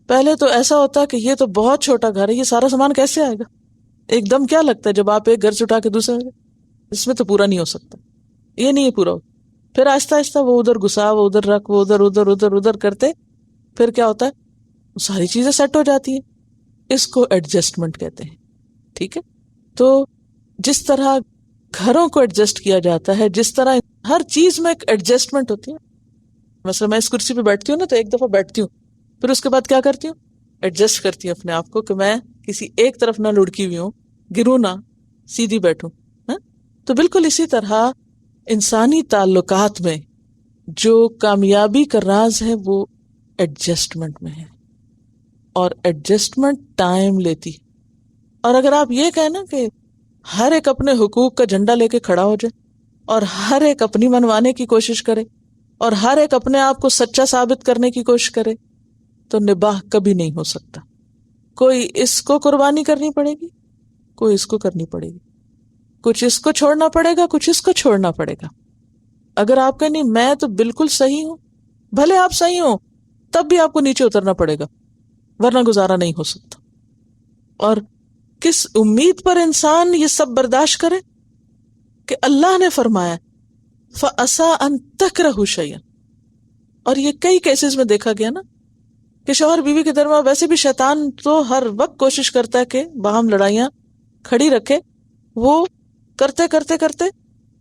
پہلے تو ایسا ہوتا ہے کہ یہ تو بہت چھوٹا گھر ہے، یہ سارا سامان کیسے آئے گا؟ ایک دم کیا لگتا ہے جب آپ ایک گھر سے اٹھا کے دوسرے گھر، اس میں تو پورا نہیں ہو سکتا، یہ نہیں پورا ہو. پھر آہستہ آہستہ وہ ادھر گھسا، وہ ادھر رکھ، وہ ادھر ادھر ادھر ادھر کرتے پھر کیا ہوتا ہے؟ ساری چیزیں سیٹ ہو جاتی ہیں. اس کو ایڈجسٹمنٹ کہتے ہیں. ٹھیک ہے؟ تو جس طرح گھروں کو ایڈجسٹ کیا جاتا ہے، جس طرح ہر چیز میں ایک ایڈجسٹمنٹ ہوتی ہے. مثلا میں اس کرسی پہ بیٹھتی ہوں نا تو ایک دفعہ بیٹھتی ہوں، پھر اس کے بعد کیا کرتی ہوں؟ ایڈجسٹ کرتی ہوں اپنے آپ کو کہ میں کسی ایک طرف نہ لڑکی ہوئی ہوں، گروں نہ، سیدھی بیٹھوں. تو بالکل اسی طرح انسانی تعلقات میں جو کامیابی کا راز ہے وہ ایڈجسٹمنٹ میں ہے، اور ایڈجسٹمنٹ ٹائم لیتی. اور اگر آپ یہ کہیں نا کہ ہر ایک اپنے حقوق کا جھنڈا لے کے کھڑا ہو جائے اور ہر ایک اپنی منوانے کی کوشش کرے اور ہر ایک اپنے آپ کو سچا ثابت کرنے کی کوشش کرے تو نباہ کبھی نہیں ہو سکتا. کوئی اس کو قربانی کرنی پڑے گی، کوئی اس کو کرنی پڑے گی، کچھ اس کو چھوڑنا پڑے گا، کچھ اس کو چھوڑنا پڑے گا. اگر آپ کہیں نہیں میں تو بالکل صحیح ہوں، بھلے آپ صحیح ہوں تب بھی آپ کو نیچے اترنا پڑے گا، ورنہ گزارا نہیں ہو سکتا. اور کس امید پر انسان یہ سب برداشت کرے کہ اللہ نے فرمایا فَأَسَىٰ أَن تَكْرَهُ شَيْئًا. اور یہ کئی کیسز میں دیکھا گیا نا کہ شوہر بیوی کے درمیان ویسے بھی شیطان تو ہر وقت کوشش کرتا ہے کہ باہم لڑائیاں کھڑی رکھے. وہ کرتے کرتے کرتے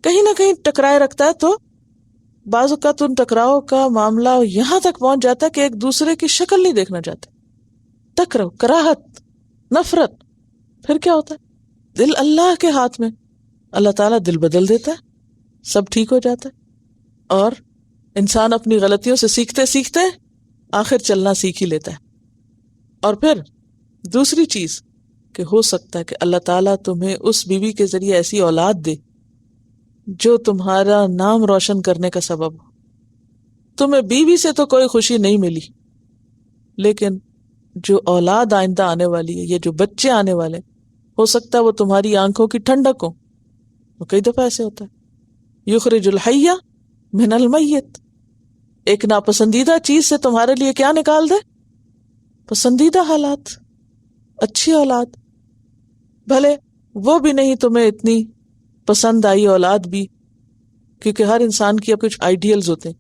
کہیں نہ کہیں ٹکرائے رکھتا ہے. تو بعض اوقات ان ٹکراؤ کا معاملہ یہاں تک پہنچ جاتا ہے کہ ایک دوسرے کی شکل نہیں دیکھنا چاہتے. تکرو، کراہت، نفرت. پھر کیا ہوتا ہے؟ دل اللہ کے ہاتھ میں، اللہ تعالیٰ دل بدل دیتا ہے، سب ٹھیک ہو جاتا ہے. اور انسان اپنی غلطیوں سے سیکھتے سیکھتے آخر چلنا سیکھ ہی لیتا ہے. اور پھر دوسری چیز کہ ہو سکتا ہے کہ اللہ تعالیٰ تمہیں اس بیوی کے ذریعے ایسی اولاد دے جو تمہارا نام روشن کرنے کا سبب ہو. تمہیں بیوی سے تو کوئی خوشی نہیں ملی، لیکن جو اولاد آئندہ آنے والی ہے، یہ جو بچے آنے والے، ہو سکتا ہے وہ تمہاری آنکھوں کی ٹھنڈک ہو. وہ کئی دفعہ ایسے ہوتا ہے، یخرج الحی من المیت. ایک ناپسندیدہ چیز سے تمہارے لیے کیا نکال دے؟ پسندیدہ حالات، اچھی اولاد. بھلے وہ بھی نہیں تمہیں اتنی پسند آئی اولاد بھی، کیونکہ ہر انسان کی کچھ آئیڈیلز ہوتے ہیں،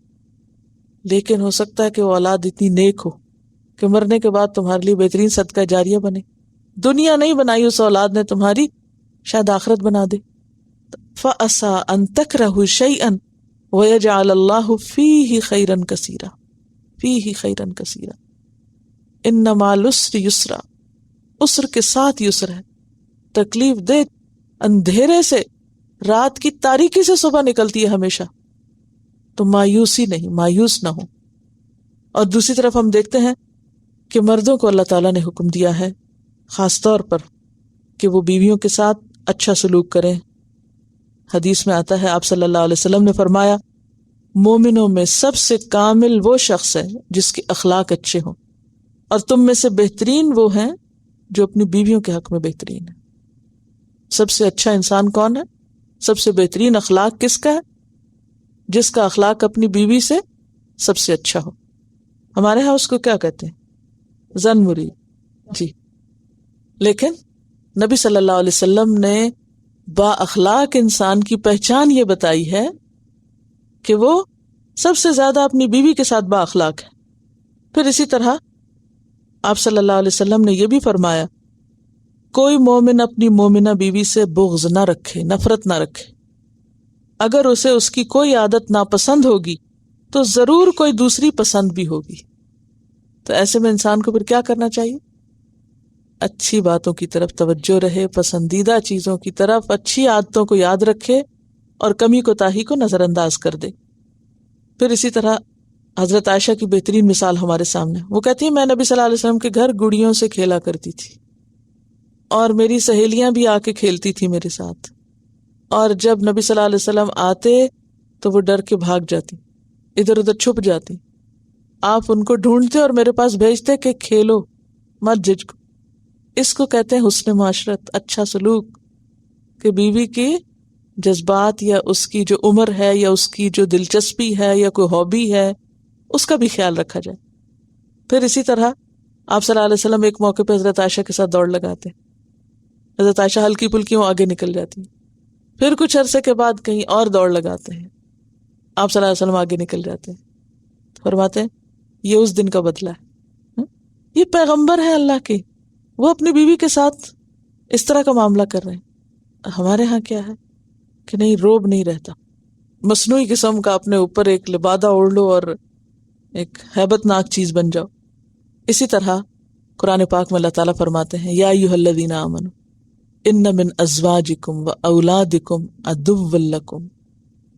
لیکن ہو سکتا ہے کہ وہ اولاد اتنی نیک ہو کہ مرنے کے بعد تمہارے لیے بہترین صدقہ جاریہ بنے. دنیا نہیں بنائی اس اولاد نے تمہاری، شاید آخرت بنا دے. فَأَسَىٰ أَن تَكْرَهُ شَيْئًا وَيَجْعَلَ اللَّهُ فِيهِ خَيْرًا كَثِيرًا فِيهِ خَيْرًا كَثِيرًا. إِنَّ مَعَ الْعُسْرِ يُسْرًا. عسر کے ساتھ یسر ہے. تکلیف دے اندھیرے سے، رات کی تاریکی سے صبح نکلتی ہے ہمیشہ. تو مایوسی نہیں، مایوس نہ ہو. اور دوسری طرف ہم دیکھتے ہیں کہ مردوں کو اللہ تعالیٰ نے حکم دیا ہے خاص طور پر کہ وہ بیویوں کے ساتھ اچھا سلوک کریں. حدیث میں آتا ہے، آپ صلی اللہ علیہ وسلم نے فرمایا مومنوں میں سب سے کامل وہ شخص ہے جس کے اخلاق اچھے ہوں، اور تم میں سے بہترین وہ ہیں جو اپنی بیویوں کے حق میں بہترین ہیں. سب سے اچھا انسان کون ہے؟ سب سے بہترین اخلاق کس کا ہے؟ جس کا اخلاق اپنی بیوی سے سب سے اچھا ہو. ہمارے ہاں اس کو کیا کہتے ہیں؟ زن مرید. جی. لیکن نبی صلی اللہ علیہ وسلم نے با اخلاق انسان کی پہچان یہ بتائی ہے کہ وہ سب سے زیادہ اپنی بیوی کے ساتھ با اخلاق ہے. پھر اسی طرح آپ صلی اللہ علیہ وسلم نے یہ بھی فرمایا کوئی مومن اپنی مومنہ بیوی سے بغض نہ رکھے، نفرت نہ رکھے. اگر اسے اس کی کوئی عادت ناپسند ہوگی تو ضرور کوئی دوسری پسند بھی ہوگی. تو ایسے میں انسان کو پھر کیا کرنا چاہیے؟ اچھی باتوں کی طرف توجہ رہے، پسندیدہ چیزوں کی طرف، اچھی عادتوں کو یاد رکھے اور کمی کوتاہی کو نظر انداز کر دے. پھر اسی طرح حضرت عائشہ کی بہترین مثال ہمارے سامنے. وہ کہتی ہے میں نبی صلی اللہ علیہ وسلم کے گھر گڑیوں سے کھیلا کرتی تھی اور میری سہیلیاں بھی آ کے کھیلتی تھی میرے ساتھ، اور جب نبی صلی اللہ علیہ وسلم آتے تو وہ ڈر کے بھاگ جاتی، ادھر ادھر چھپ جاتی. آپ ان کو ڈھونڈتے اور میرے پاس بھیجتے کہ کھیلو، مت جھجکو. اس کو کہتے ہیں حسن معاشرت، اچھا سلوک، کہ بیوی کی جذبات یا اس کی جو عمر ہے یا اس کی جو دلچسپی ہے یا کوئی ہابی ہے اس کا بھی خیال رکھا جائے. پھر اسی طرح آپ صلی اللہ علیہ وسلم ایک موقع پہ حضرت عائشہ کے ساتھ دوڑ لگاتے. حضرت عائشہ ہلکی پھلکی آگے نکل جاتی، پھر کچھ عرصے کے بعد کہیں اور دوڑ لگاتے ہیں، آپ صلی اللہ علیہ وسلم آگے نکل جاتے ہیں. فرماتے ہیں یہ اس دن کا بدلہ ہے. یہ پیغمبر ہے اللہ کے، وہ اپنی بیوی کے ساتھ اس طرح کا معاملہ کر رہے ہیں. ہمارے ہاں کیا ہے کہ نہیں، روب نہیں رہتا، مصنوعی قسم کا اپنے اوپر ایک لبادہ اوڑھ لو اور ایک ہیبت ناک چیز بن جاؤ. اسی طرح قرآن پاک میں اللہ تعالیٰ فرماتے ہیں یا ایھا الذین آمنوا ان من ازواجکم و اولادکم عدوا لکم،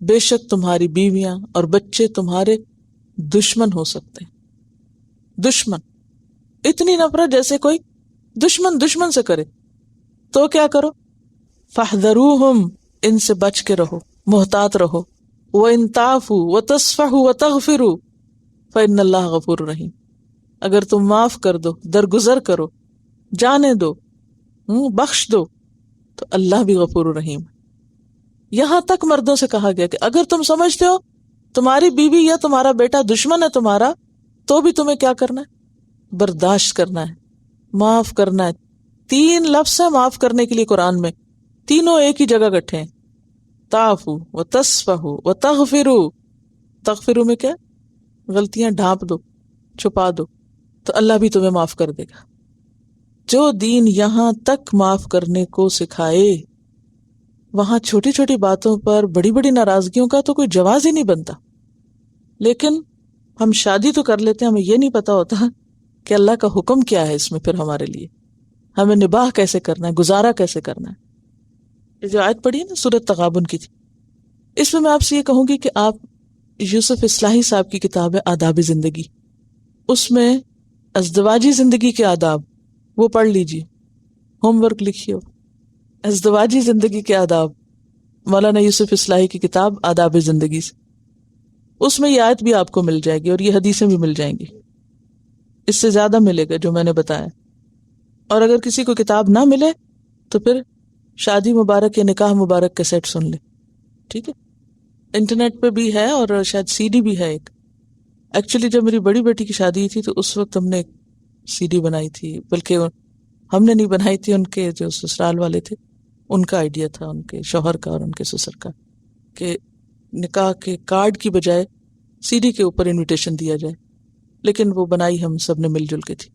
بے شک تمہاری بیویاں اور بچے تمہارے دشمن ہو سکتے ہیں. دشمن، اتنی نفرت جیسے کوئی دشمن سے کرے. تو کیا کرو؟ فاحذروہم، ان سے بچ کے رہو، محتاط رہو. وان تعفوا وتصفحوا وتغفروا فإن اللہ غفور رحیم. اگر تم معاف کر دو، درگزر کرو، جانے دو، بخش دو، تو اللہ بھی غفور رحیم. یہاں تک مردوں سے کہا گیا کہ اگر تم سمجھتے ہو تمہاری بیوی یا تمہارا بیٹا دشمن ہے تمہارا، تو بھی تمہیں کیا کرنا ہے؟ برداشت کرنا ہے، معاف کرنا ہے. 3 لفظ ہیں معاف کرنے کے لیے قرآن میں، تینوں ایک ہی جگہ کٹھے ہیں. تعفو وتصفحوا وتغفروا. تغفروا میں کیا؟ غلطیاں ڈھانپ دو، چھپا دو، تو اللہ بھی تمہیں معاف کر دے گا. جو دین یہاں تک معاف کرنے کو سکھائے، وہاں چھوٹی چھوٹی باتوں پر بڑی بڑی ناراضگیوں کا تو کوئی جواز ہی نہیں بنتا. لیکن ہم شادی تو کر لیتے ہیں، ہمیں یہ نہیں پتا ہوتا کہ اللہ کا حکم کیا ہے اس میں. پھر ہمارے لیے ہمیں نباہ کیسے کرنا ہے، گزارا کیسے کرنا ہے. یہ جو آیت پڑھی ہے نا سورۃ تغابن کی تھی، اس میں آپ سے یہ کہوں گی کہ آپ یوسف اصلاحی صاحب کی کتاب ہے آداب زندگی، اس میں ازدواجی زندگی کے آداب وہ پڑھ لیجیے، ہوم ورک لکھیے. ازدواجی زندگی کے آداب، مولانا یوسف اصلاحی کی کتاب آداب زندگی سے. اس میں یہ آیت بھی آپ کو مل جائے گی اور یہ حدیثیں بھی مل جائیں گی. اس سے زیادہ ملے گا جو میں نے بتایا. اور اگر کسی کو کتاب نہ ملے تو پھر شادی مبارک یا نکاح مبارک کے سیٹ سن لے، ٹھیک ہے؟ انٹرنیٹ پہ بھی ہے اور شاید سی ڈی بھی ہے ایک. ایکچولی جب میری بڑی بیٹی کی شادی تھی تو اس وقت ہم نے ایک سی ڈی بنائی تھی، بلکہ ہم نے نہیں بنائی تھی، ان کے جو سسرال والے تھے ان کا آئیڈیا تھا، ان کے شوہر کا اور ان کے سسر کا، کہ نکاح کے کارڈ کی بجائے سی ڈی کے اوپر انویٹیشن دیا جائے. لیکن وہ بنائی ہم سب نے مل جل کے تھی.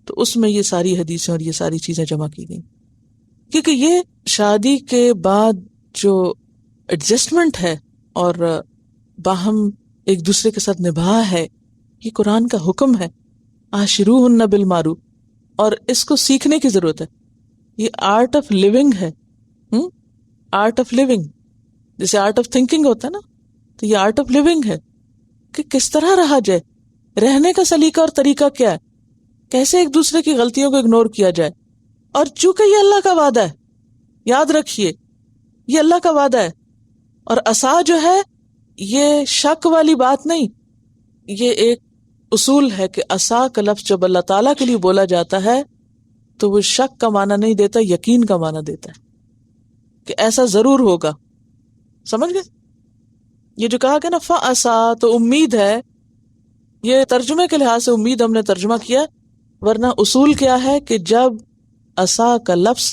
تو اس میں یہ ساری حدیثیں اور یہ ساری چیزیں جمع کی گئیں، کیونکہ یہ شادی کے بعد جو ایڈجسٹمنٹ ہے اور باہم ایک دوسرے کے ساتھ نبھا ہے، یہ قرآن کا حکم ہے. عاشروہن بالمعروف، اور اس کو سیکھنے کی ضرورت ہے. یہ آرٹ آف لیونگ ہے. آرٹ آف لیونگ جیسے آرٹ آف تھنکنگ ہوتا ہے نا، تو یہ آرٹ آف لیونگ ہے کہ کس طرح رہا جائے، رہنے کا سلیقہ اور طریقہ کیا ہے، کیسے ایک دوسرے کی غلطیوں کو اگنور کیا جائے. اور چونکہ یہ اللہ کا وعدہ ہے، یاد رکھیے یہ اللہ کا وعدہ ہے. اور عصا جو ہے یہ شک والی بات نہیں، یہ ایک اصول ہے کہ عصا کا لفظ جب اللہ تعالیٰ کے لیے بولا جاتا ہے تو وہ شک کا معنی نہیں دیتا، یقین کا معنی دیتا ہے. کہ ایسا ضرور ہوگا. سمجھ گئے؟ یہ جو کہا کہ نا فَأَسَا تو امید ہے، یہ ترجمے کے لحاظ سے امید ہم نے ترجمہ کیا، ورنہ اصول کیا ہے کہ جب عصا کا لفظ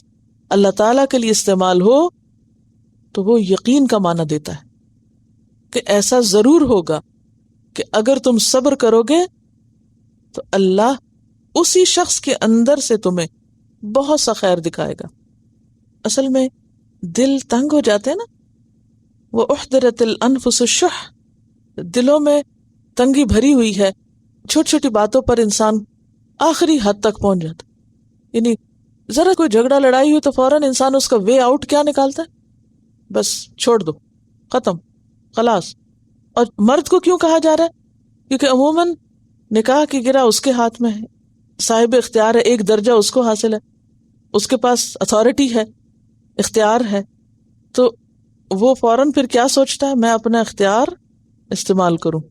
اللہ تعالیٰ کے لیے استعمال ہو تو وہ یقین کا معنی دیتا ہے کہ ایسا ضرور ہوگا کہ اگر تم صبر کرو گے تو اللہ اسی شخص کے اندر سے تمہیں بہت سا خیر دکھائے گا. اصل میں دل تنگ ہو جاتے ہیں نا، وہ احضرت الانفس الشح، دلوں میں تنگی بھری ہوئی ہے، چھوٹی چھوٹی باتوں پر انسان آخری حد تک پہنچ جاتا. یعنی ذرا کوئی جھگڑا لڑائی ہوئی تو فوراً انسان اس کا وے آؤٹ کیا نکالتا ہے؟ بس چھوڑ دو، ختم، خلاص. اور مرد کو کیوں کہا جا رہا ہے؟ کیونکہ عموماً نکاح کی گرہ اس کے ہاتھ میں ہے، صاحب اختیار ہے، ایک درجہ اس کو حاصل ہے، اس کے پاس اتھارٹی ہے، اختیار ہے. تو وہ فوراً پھر کیا سوچتا ہے؟ میں اپنا اختیار استعمال کروں،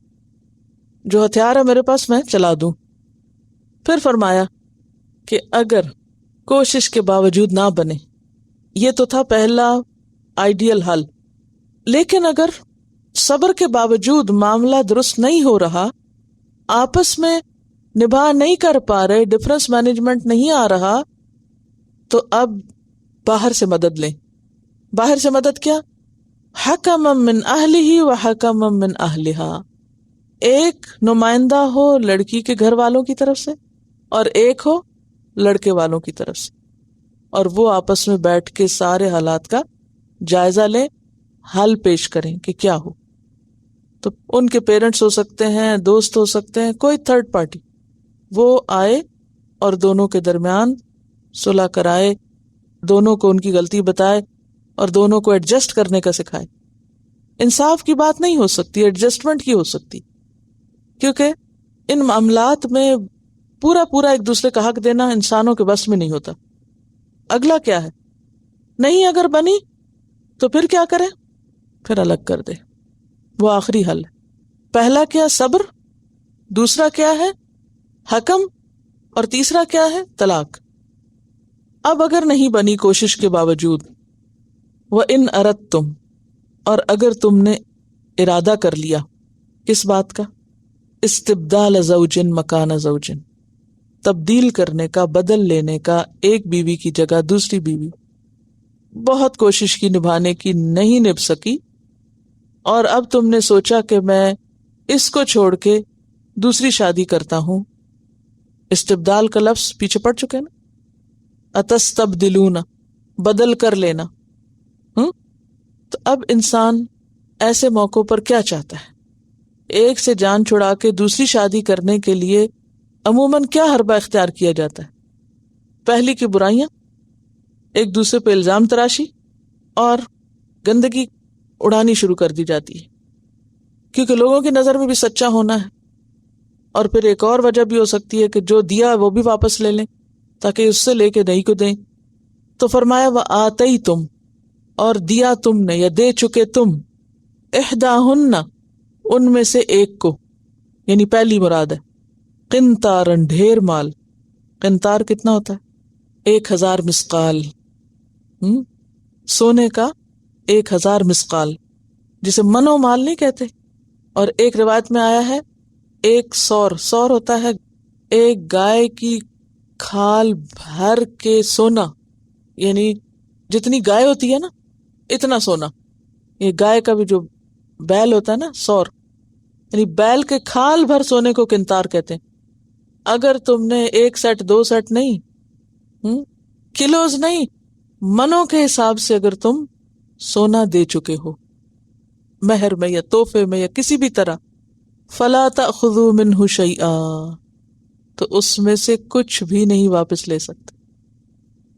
جو ہتھیار ہے میرے پاس میں چلا دوں. پھر فرمایا کہ اگر کوشش کے باوجود نہ بنے، یہ تو تھا پہلا آئیڈیل حل، لیکن اگر صبر کے باوجود معاملہ درست نہیں ہو رہا، آپس میں نبھا نہیں کر پا رہے، ڈفرنس مینجمنٹ نہیں آ رہا، تو اب باہر سے مدد لیں. باہر سے مدد کیا؟ حکما من اہلہ و حکما من اہلہا، ایک نمائندہ ہو لڑکی کے گھر والوں کی طرف سے اور ایک ہو لڑکے والوں کی طرف سے، اور وہ آپس میں بیٹھ کے سارے حالات کا جائزہ لیں، حل پیش کریں کہ کیا ہو. تو ان کے پیرنٹس ہو سکتے ہیں، دوست ہو سکتے ہیں، کوئی تھرڈ پارٹی، وہ آئے اور دونوں کے درمیان صلح کرائے، دونوں کو ان کی غلطی بتائے اور دونوں کو ایڈجسٹ کرنے کا سکھائے. انصاف کی بات نہیں ہو سکتی، ایڈجسٹمنٹ کی ہو سکتی، کیونکہ ان معاملات میں پورا ایک دوسرے کا حق دینا انسانوں کے بس میں نہیں ہوتا. اگلا کیا ہے؟ نہیں اگر بنی تو پھر کیا کرے؟ پھر الگ کر دے، وہ آخری حل ہے. پہلا کیا؟ صبر. دوسرا کیا ہے؟ حکم. اور تیسرا کیا ہے؟ طلاق. اب اگر نہیں بنی کوشش کے باوجود، وَإِنْ أَرَدْتُمْ، اور اگر تم نے ارادہ کر لیا کس بات کا؟ استبدال زوج مکان زوج، تبدیل کرنے کا، بدل لینے کا، ایک بیوی کی جگہ دوسری بیوی. بہت کوشش کی نبھانے کی، نہیں نبھ سکی، اور اب تم نے سوچا کہ میں اس کو چھوڑ کے دوسری شادی کرتا ہوں. استبدال کا لفظ پیچھے پڑ چکے نا، اتستبدلون، بدل کر لینا. تو اب انسان ایسے موقعوں پر کیا چاہتا ہے؟ ایک سے جان چھڑا کے دوسری شادی کرنے کے لیے عموماً کیا حربہ اختیار کیا جاتا ہے؟ پہلی کی برائیاں، ایک دوسرے پہ الزام تراشی اور گندگی اڑانی شروع کر دی جاتی ہے، کیونکہ لوگوں کی نظر میں بھی سچا ہونا ہے. اور پھر ایک اور وجہ بھی ہو سکتی ہے کہ جو دیا وہ بھی واپس لے لیں تاکہ اس سے لے کے نہیں کو دیں. تو فرمایا وَآتَيْتُمْ، اور دیا تم نے یا دے چکے تم، احداہن، ان میں سے ایک کو، یعنی پہلی مراد ہے، قنطارن، ڈھیر مال. قنطار کتنا ہوتا ہے؟ 1000 مسقال، سونے کا 1000 مسقال، جسے منو مال نہیں کہتے. اور ایک روایت میں آیا ہے 1 سور، سور ہوتا ہے ایک گائے کی کھال بھر کے سونا، یعنی جتنی گائے ہوتی ہے نا اتنا سونا. یہ گائے کا بھی جو بیل ہوتا ہے نا سور، یعنی بیل کے کھال بھر سونے کو قنطار کہتے ہیں. اگر تم نے 1 سیٹ 2 سیٹ نہیں، کلوز نہیں، منوں کے حساب سے اگر تم سونا دے چکے ہو مہر میں یا تحفے میں یا کسی بھی طرح، فلا تأخذوا منہ شیئا، تو اس میں سے کچھ بھی نہیں واپس لے سکتے.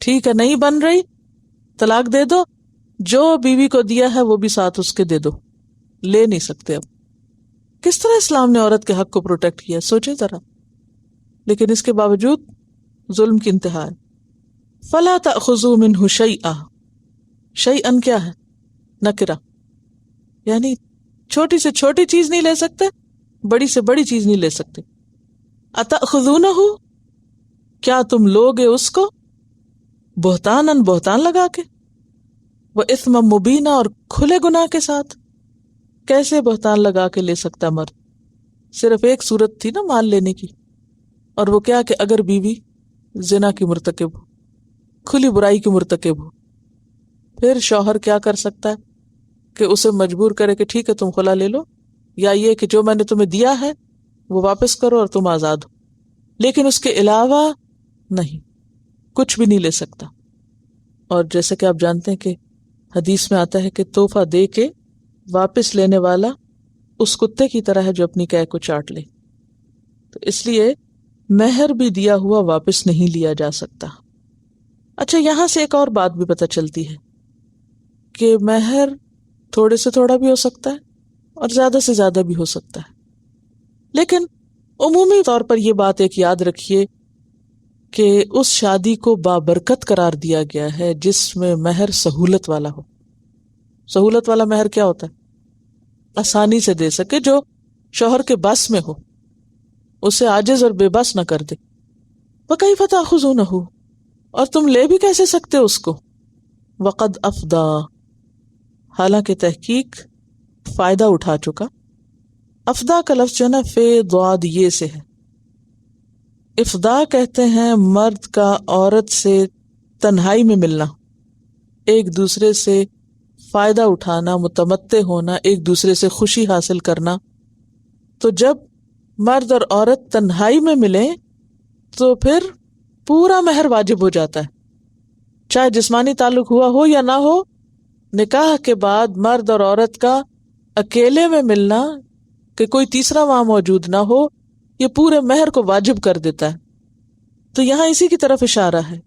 ٹھیک ہے، نہیں بن رہی، طلاق دے دو، جو بیوی کو دیا ہے وہ بھی ساتھ اس کے دے دو، لے نہیں سکتے. اب کس طرح اسلام نے عورت کے حق کو پروٹیکٹ کیا، سوچیں ذرا. لیکن اس کے باوجود ظلم کی انتہا ہے. فلا تأخذوا منہ شیئا، شیئا کیا ہے؟ نکرہ، یعنی چھوٹی سے چھوٹی چیز نہیں لے سکتے، بڑی سے بڑی چیز نہیں لے سکتے. اتأخذونہ، کیا تم لوگے اس کو، بہتاناً، بہتان لگا کے. وَإِثْمًا مُبِينًا، اور کھلے گناہ کے ساتھ. کیسے بہتان لگا کے لے سکتا مرد؟ صرف ایک صورت تھی نا مال لینے کی، اور وہ کیا کہ اگر بیوی زنا کی مرتکب ہو، کھلی برائی کی مرتکب ہو، پھر شوہر کیا کر سکتا ہے کہ اسے مجبور کرے کہ ٹھیک ہے تم خلا لے لو، یا یہ کہ جو میں نے تمہیں دیا ہے وہ واپس کرو اور تم آزاد ہو. لیکن اس کے علاوہ نہیں، کچھ بھی نہیں لے سکتا. اور جیسے کہ آپ جانتے ہیں کہ حدیث میں آتا ہے کہ تحفہ دے کے واپس لینے والا اس کتے کی طرح ہے جو اپنی قے کو چاٹ لے. تو اس لیے مہر بھی دیا ہوا واپس نہیں لیا جا سکتا. اچھا، یہاں سے ایک اور بات بھی پتہ چلتی ہے کہ مہر تھوڑے سے تھوڑا بھی ہو سکتا ہے اور زیادہ سے زیادہ بھی ہو سکتا ہے. لیکن عمومی طور پر یہ بات ایک یاد رکھیے کہ اس شادی کو بابرکت قرار دیا گیا ہے جس میں مہر سہولت والا ہو. سہولت والا مہر کیا ہوتا ہے؟ آسانی سے دے سکے، جو شوہر کے بس میں ہو، اسے عاجز اور بے بس نہ کر دے. وَكَيْفَ تَأْخُذُونَهُ، اور تم لے بھی کیسے سکتے اس کو؟ وَقَدْ أَفْضَى، حالانکہ تحقیق فائدہ اٹھا چکا. افدا کا لفظ جو ہے نا فے ضاد یہ سے ہے. افدا کہتے ہیں مرد کا عورت سے تنہائی میں ملنا، ایک دوسرے سے فائدہ اٹھانا، متمتع ہونا، ایک دوسرے سے خوشی حاصل کرنا. تو جب مرد اور عورت تنہائی میں ملیں تو پھر پورا مہر واجب ہو جاتا ہے، چاہے جسمانی تعلق ہوا ہو یا نہ ہو. نکاح کے بعد مرد اور عورت کا اکیلے میں ملنا، کہ کوئی تیسرا وہاں موجود نہ ہو، یہ پورے مہر کو واجب کر دیتا ہے. تو یہاں اسی کی طرف اشارہ ہے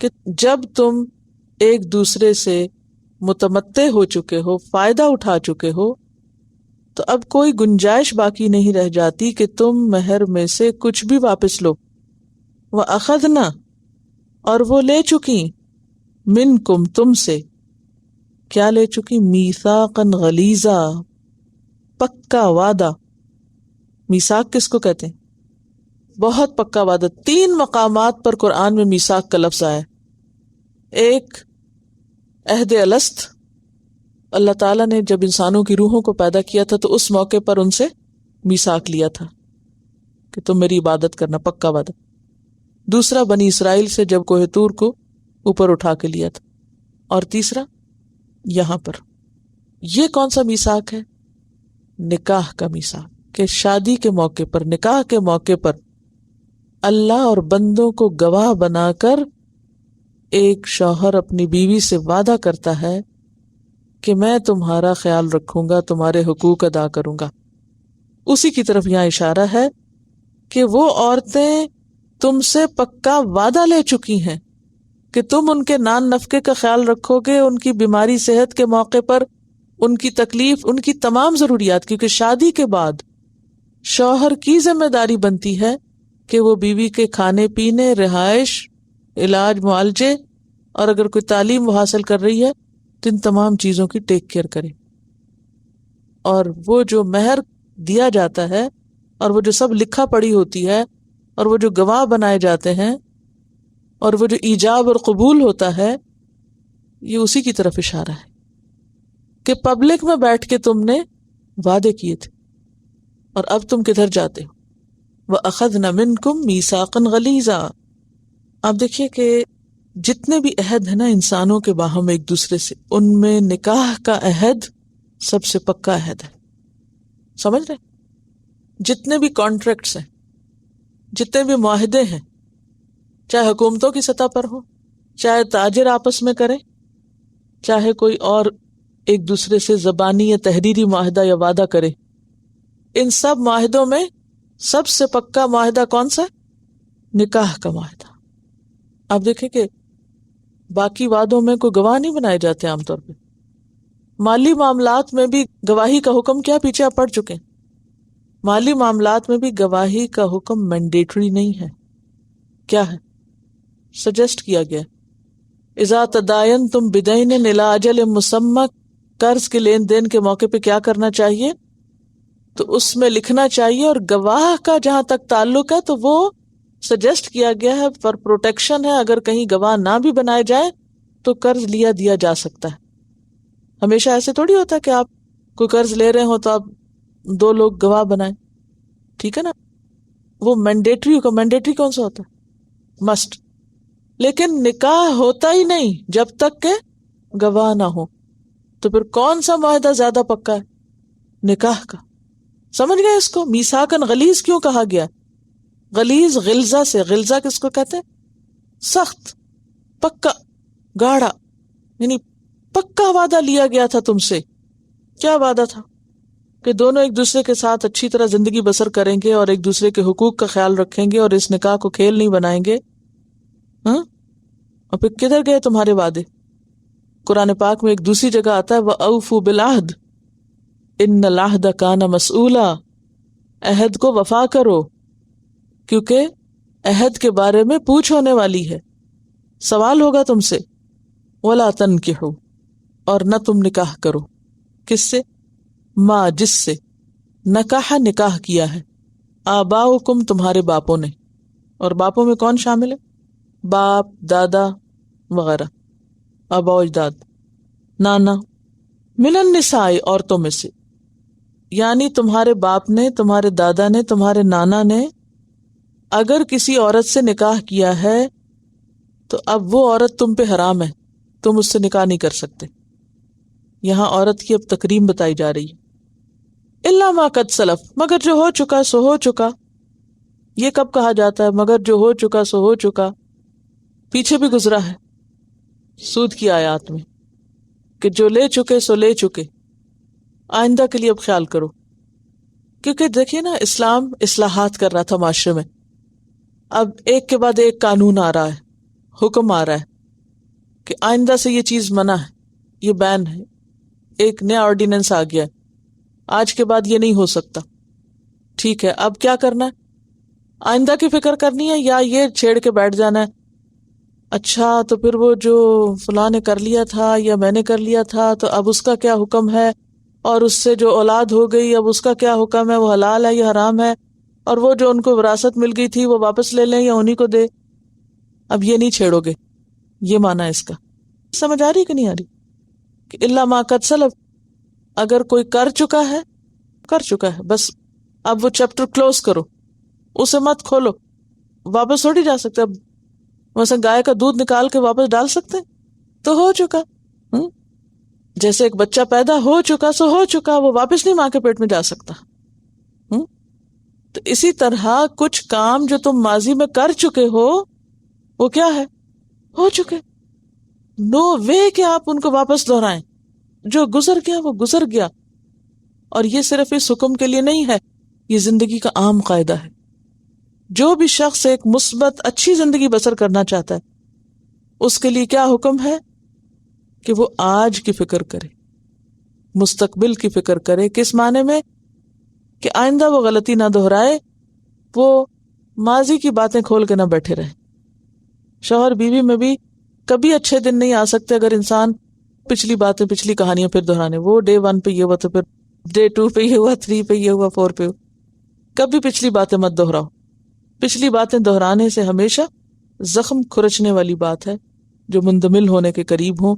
کہ جب تم ایک دوسرے سے متمتع ہو چکے ہو، فائدہ اٹھا چکے ہو، تو اب کوئی گنجائش باقی نہیں رہ جاتی کہ تم مہر میں سے کچھ بھی واپس لو. وَأَخَذْنَا، اور وہ لے چکی، مِنْكُمْ، تم سے، کیا لے چکی؟ مِيثَاقًا غَلِيظًا، پکا وعدہ. میثاق کس کو کہتے ہیں؟ بہت پکا وعدہ. 3 مقامات پر قرآن میں میثاق کا لفظ آیا. ایک عہد الست، اللہ تعالیٰ نے جب انسانوں کی روحوں کو پیدا کیا تھا تو اس موقع پر ان سے میثاق لیا تھا کہ تم میری عبادت کرنا، پکا وعدہ. دوسرا بنی اسرائیل سے جب کوہ طور کو اوپر اٹھا کے لیا تھا. اور تیسرا یہاں پر. یہ کون سا میثاق ہے؟ نکاح کا میثاق، کہ شادی کے موقع پر، نکاح کے موقع پر اللہ اور بندوں کو گواہ بنا کر ایک شوہر اپنی بیوی سے وعدہ کرتا ہے کہ میں تمہارا خیال رکھوں گا، تمہارے حقوق ادا کروں گا. اسی کی طرف یہاں اشارہ ہے کہ وہ عورتیں تم سے پکا وعدہ لے چکی ہیں کہ تم ان کے نان نفقے کا خیال رکھو گے، ان کی بیماری صحت کے موقع پر، ان کی تکلیف، ان کی تمام ضروریات. کیونکہ شادی کے بعد شوہر کی ذمہ داری بنتی ہے کہ وہ بیوی کے کھانے پینے، رہائش، علاج، معالجے، اور اگر کوئی تعلیم وہ حاصل کر رہی ہے تو ان تمام چیزوں کی ٹیک کیئر کرے. اور وہ جو مہر دیا جاتا ہے، اور وہ جو سب لکھا پڑھی ہوتی ہے، اور وہ جو گواہ بنائے جاتے ہیں، اور وہ جو ایجاب اور قبول ہوتا ہے، یہ اسی کی طرف اشارہ ہے کہ پبلک میں بیٹھ کے تم نے وعدے کیے تھے اور اب تم کدھر جاتے ہو. وَأَخَذْنَا مِنْكُمْ مِيثَاقًا غَلِيظًا. آپ دیکھیے کہ جتنے بھی عہد ہیں نا انسانوں کے باہم ایک دوسرے سے، ان میں نکاح کا عہد سب سے پکا عہد ہے. سمجھ رہے؟ جتنے بھی کانٹریکٹس ہیں، جتنے بھی معاہدے ہیں، چاہے حکومتوں کی سطح پر ہو، چاہے تاجر آپس میں کرے، چاہے کوئی اور ایک دوسرے سے زبانی یا تحریری معاہدہ یا وعدہ کرے، ان سب معاہدوں میں سب سے پکا معاہدہ کون سا؟ نکاح کا معاہدہ. آپ دیکھیں کہ باقی وعدوں میں کوئی گواہ نہیں بنائے جاتے عام طور پہ. مالی معاملات میں بھی گواہی کا حکم کیا پیچھے آپ پڑ چکے ہیں. مالی معاملات میں بھی گواہی کا حکم مینڈیٹری نہیں ہے. کیا ہے؟ سجیسٹ کیا گیا. اذا تداینتم بدین الی اجل مسمی، قرض کے لین دین کے موقع پہ کیا کرنا چاہیے؟ تو اس میں لکھنا چاہیے. اور گواہ کا جہاں تک تعلق ہے تو وہ سجیسٹ کیا گیا ہے فار پروٹیکشن ہے. اگر کہیں گواہ نہ بھی بنائے جائے تو قرض لیا دیا جا سکتا ہے. ہمیشہ ایسے تھوڑی ہوتا ہے کہ آپ کوئی قرض لے رہے ہو تو آپ 2 لوگ گواہ بنائیں. ٹھیک ہے نا, وہ مینڈیٹری ہوگا. مینڈیٹری کون سا ہوتا ہے؟ مسٹ. لیکن نکاح ہوتا ہی نہیں جب تک کہ گواہ نہ ہو. تو پھر کون سا معاہدہ زیادہ پکا ہے؟ نکاح کا. سمجھ گئے اس کو؟ میثاقاً غلیظ کیوں کہا گیا؟ غلیظ غلظہ سے. غلظہ کس کو کہتے ہیں؟ سخت, پکا, گاڑھا. یعنی پکا وعدہ لیا گیا تھا تم سے. کیا وعدہ تھا؟ کہ دونوں ایک دوسرے کے ساتھ اچھی طرح زندگی بسر کریں گے اور ایک دوسرے کے حقوق کا خیال رکھیں گے اور اس نکاح کو کھیل نہیں بنائیں گے. ہاں, اور پھر کدھر گئے تمہارے وعدے؟ قرآن پاک میں ایک دوسری جگہ آتا ہے وَأَوْفُوا بِالْعَهْدِ إِنَّ الْعَهْدَ كَانَ مَسْئُولًا. عہد کو وفا کرو کیونکہ عہد کے بارے میں پوچھ ہونے والی ہے, سوال ہوگا تم سے. وَلَا تَنْكِحُوا, اور نہ تم نکاح کرو. کس سے؟ ما, جس سے. نکاح, نکاح کیا ہے. آباؤکم, تمہارے باپوں نے. اور باپوں میں کون شامل ہے؟ باپ, دادا وغیرہ, آبا و اجداد, نانا. من النساء, عورتوں میں سے. یعنی تمہارے باپ نے, تمہارے دادا نے, تمہارے نانا نے اگر کسی عورت سے نکاح کیا ہے تو اب وہ عورت تم پہ حرام ہے, تم اس سے نکاح نہیں کر سکتے. یہاں عورت کی اب تکریم بتائی جا رہی ہے. الا ما قد سلف, مگر جو ہو چکا سو ہو چکا. یہ کب کہا جاتا ہے مگر جو ہو چکا سو ہو چکا؟ پیچھے بھی گزرا ہے سود کی آیات میں کہ جو لے چکے سو لے چکے, آئندہ کے لیے اب خیال کرو. کیونکہ دیکھیے نا, اسلام اصلاحات کر رہا تھا معاشرے میں. اب ایک کے بعد ایک قانون آ رہا ہے, حکم آ رہا ہے کہ آئندہ سے یہ چیز منع ہے, یہ بین ہے. ایک نیا آرڈیننس آ گیا ہے, آج کے بعد یہ نہیں ہو سکتا. ٹھیک ہے, اب کیا کرنا ہے؟ آئندہ کی فکر کرنی ہے یا یہ چھیڑ کے بیٹھ جانا ہے؟ اچھا تو پھر وہ جو فلاں نے کر لیا تھا یا میں نے کر لیا تھا تو اب اس کا کیا حکم ہے, اور اس سے جو اولاد ہو گئی اب اس کا کیا حکم ہے, وہ حلال ہے یا حرام ہے, اور وہ جو ان کو وراثت مل گئی تھی وہ واپس لے لیں یا انہی کو دے. اب یہ نہیں چھیڑو گے, یہ معنی ہے اس کا. سمجھ آ رہی کہ نہیں آ رہی؟ کہ الا ما قد سلف, اگر کوئی کر چکا ہے کر چکا ہے, بس اب وہ چیپٹر کلوز کرو, اسے مت کھولو. واپس تھوڑی جا سکتے. اب مثلا گائے کا دودھ نکال کے واپس ڈال سکتے؟ تو ہو چکا. جیسے ایک بچہ پیدا ہو چکا سو ہو چکا, وہ واپس نہیں ماں کے پیٹ میں جا سکتا. تو اسی طرح کچھ کام جو تم ماضی میں کر چکے ہو وہ کیا ہے؟ ہو چکے. نو وے کہ آپ ان کو واپس دہرائیں. جو گزر گیا وہ گزر گیا. اور یہ صرف اس حکم کے لیے نہیں ہے, یہ زندگی کا عام قاعدہ ہے. جو بھی شخص ایک مثبت اچھی زندگی بسر کرنا چاہتا ہے اس کے لیے کیا حکم ہے کہ وہ آج کی فکر کرے, مستقبل کی فکر کرے. کس معنی میں؟ کہ آئندہ وہ غلطی نہ دہرائے, وہ ماضی کی باتیں کھول کے نہ بیٹھے رہے. شوہر بیوی میں بھی کبھی اچھے دن نہیں آ سکتے اگر انسان پچھلی باتیں, پچھلی کہانیاں پھر دہرانے. وہ ڈے 1 پہ یہ ہوا تو پھر ڈے 2 پہ یہ ہوا, 3 پہ یہ ہوا, 4 پہ. کبھی پچھلی باتیں مت دہراؤ. پچھلی باتیں دہرانے سے ہمیشہ زخم کھرچنے والی بات ہے جو مندمل ہونے کے قریب ہوں.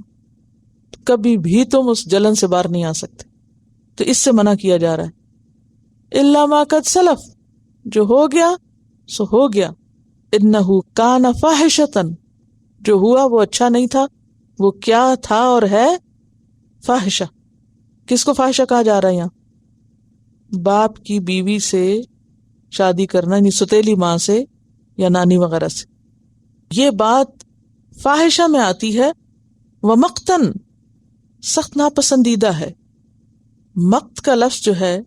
کبھی بھی تم اس جلن سے باہر نہیں آ سکتے. تو اس سے منع کیا جا رہا ہے. الا ما قد سلف, جو ہو گیا سو ہو گیا. انہ کان فاحشۃ, جو ہوا وہ اچھا نہیں تھا. وہ کیا تھا اور ہے؟ فاحشہ. کس کو فاحشہ کہا جا رہا ہے یہاں؟ باپ کی بیوی سے شادی کرنا, یعنی ستیلی ماں سے یا نانی وغیرہ سے. یہ بات فاحشہ میں آتی ہے. ومقتن, سخت ناپسندیدہ ہے. مقت کا لفظ جو ہے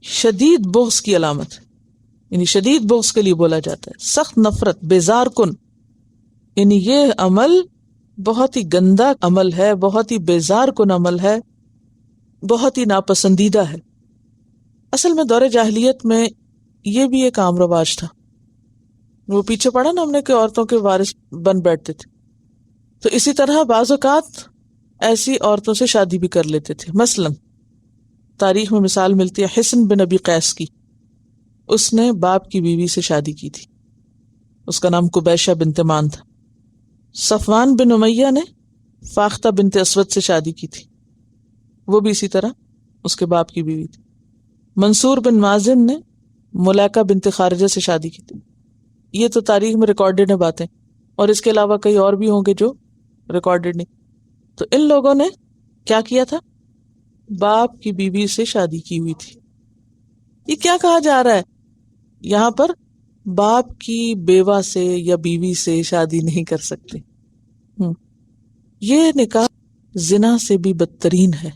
شدید بغض کی علامت ہے, یعنی شدید بغض کے لیے بولا جاتا ہے. سخت نفرت, بیزار کن. یعنی یہ عمل بہت ہی گندا عمل ہے, بہت ہی بیزار کن عمل ہے, بہت ہی ناپسندیدہ ہے. اصل میں دور جاہلیت میں یہ بھی ایک عام رواج تھا. وہ پیچھے پڑا نا ہم نے کہ عورتوں کے وارث بن بیٹھتے تھے. تو اسی طرح بعض اوقات ایسی عورتوں سے شادی بھی کر لیتے تھے. مثلا تاریخ میں مثال ملتی ہے حسن بن ابی قیس کی. اس نے باپ کی بیوی سے شادی کی تھی, اس کا نام قبیشہ بنت مان تھا. صفوان بن امیہ نے فاختہ بنت اسود سے شادی کی تھی، وہ بھی اسی طرح اس کے باپ کی بیوی تھی۔ منصور بن مازن نے ملیکہ بنت خارجہ سے شادی کی تھی۔ یہ تو تاریخ میں ریکارڈڈ ہیں باتیں، اور اس کے علاوہ کئی اور بھی ہوں گے جو ریکارڈڈ نہیں۔ تو ان لوگوں نے کیا کیا تھا؟ باپ کی بیوی سے شادی کی ہوئی تھی۔ یہ کیا کہا جا رہا ہے یہاں پر؟ باپ کی بیوہ سے یا بیوی سے شادی نہیں کر سکتے۔ یہ نکاح زنا سے بھی بدترین ہے۔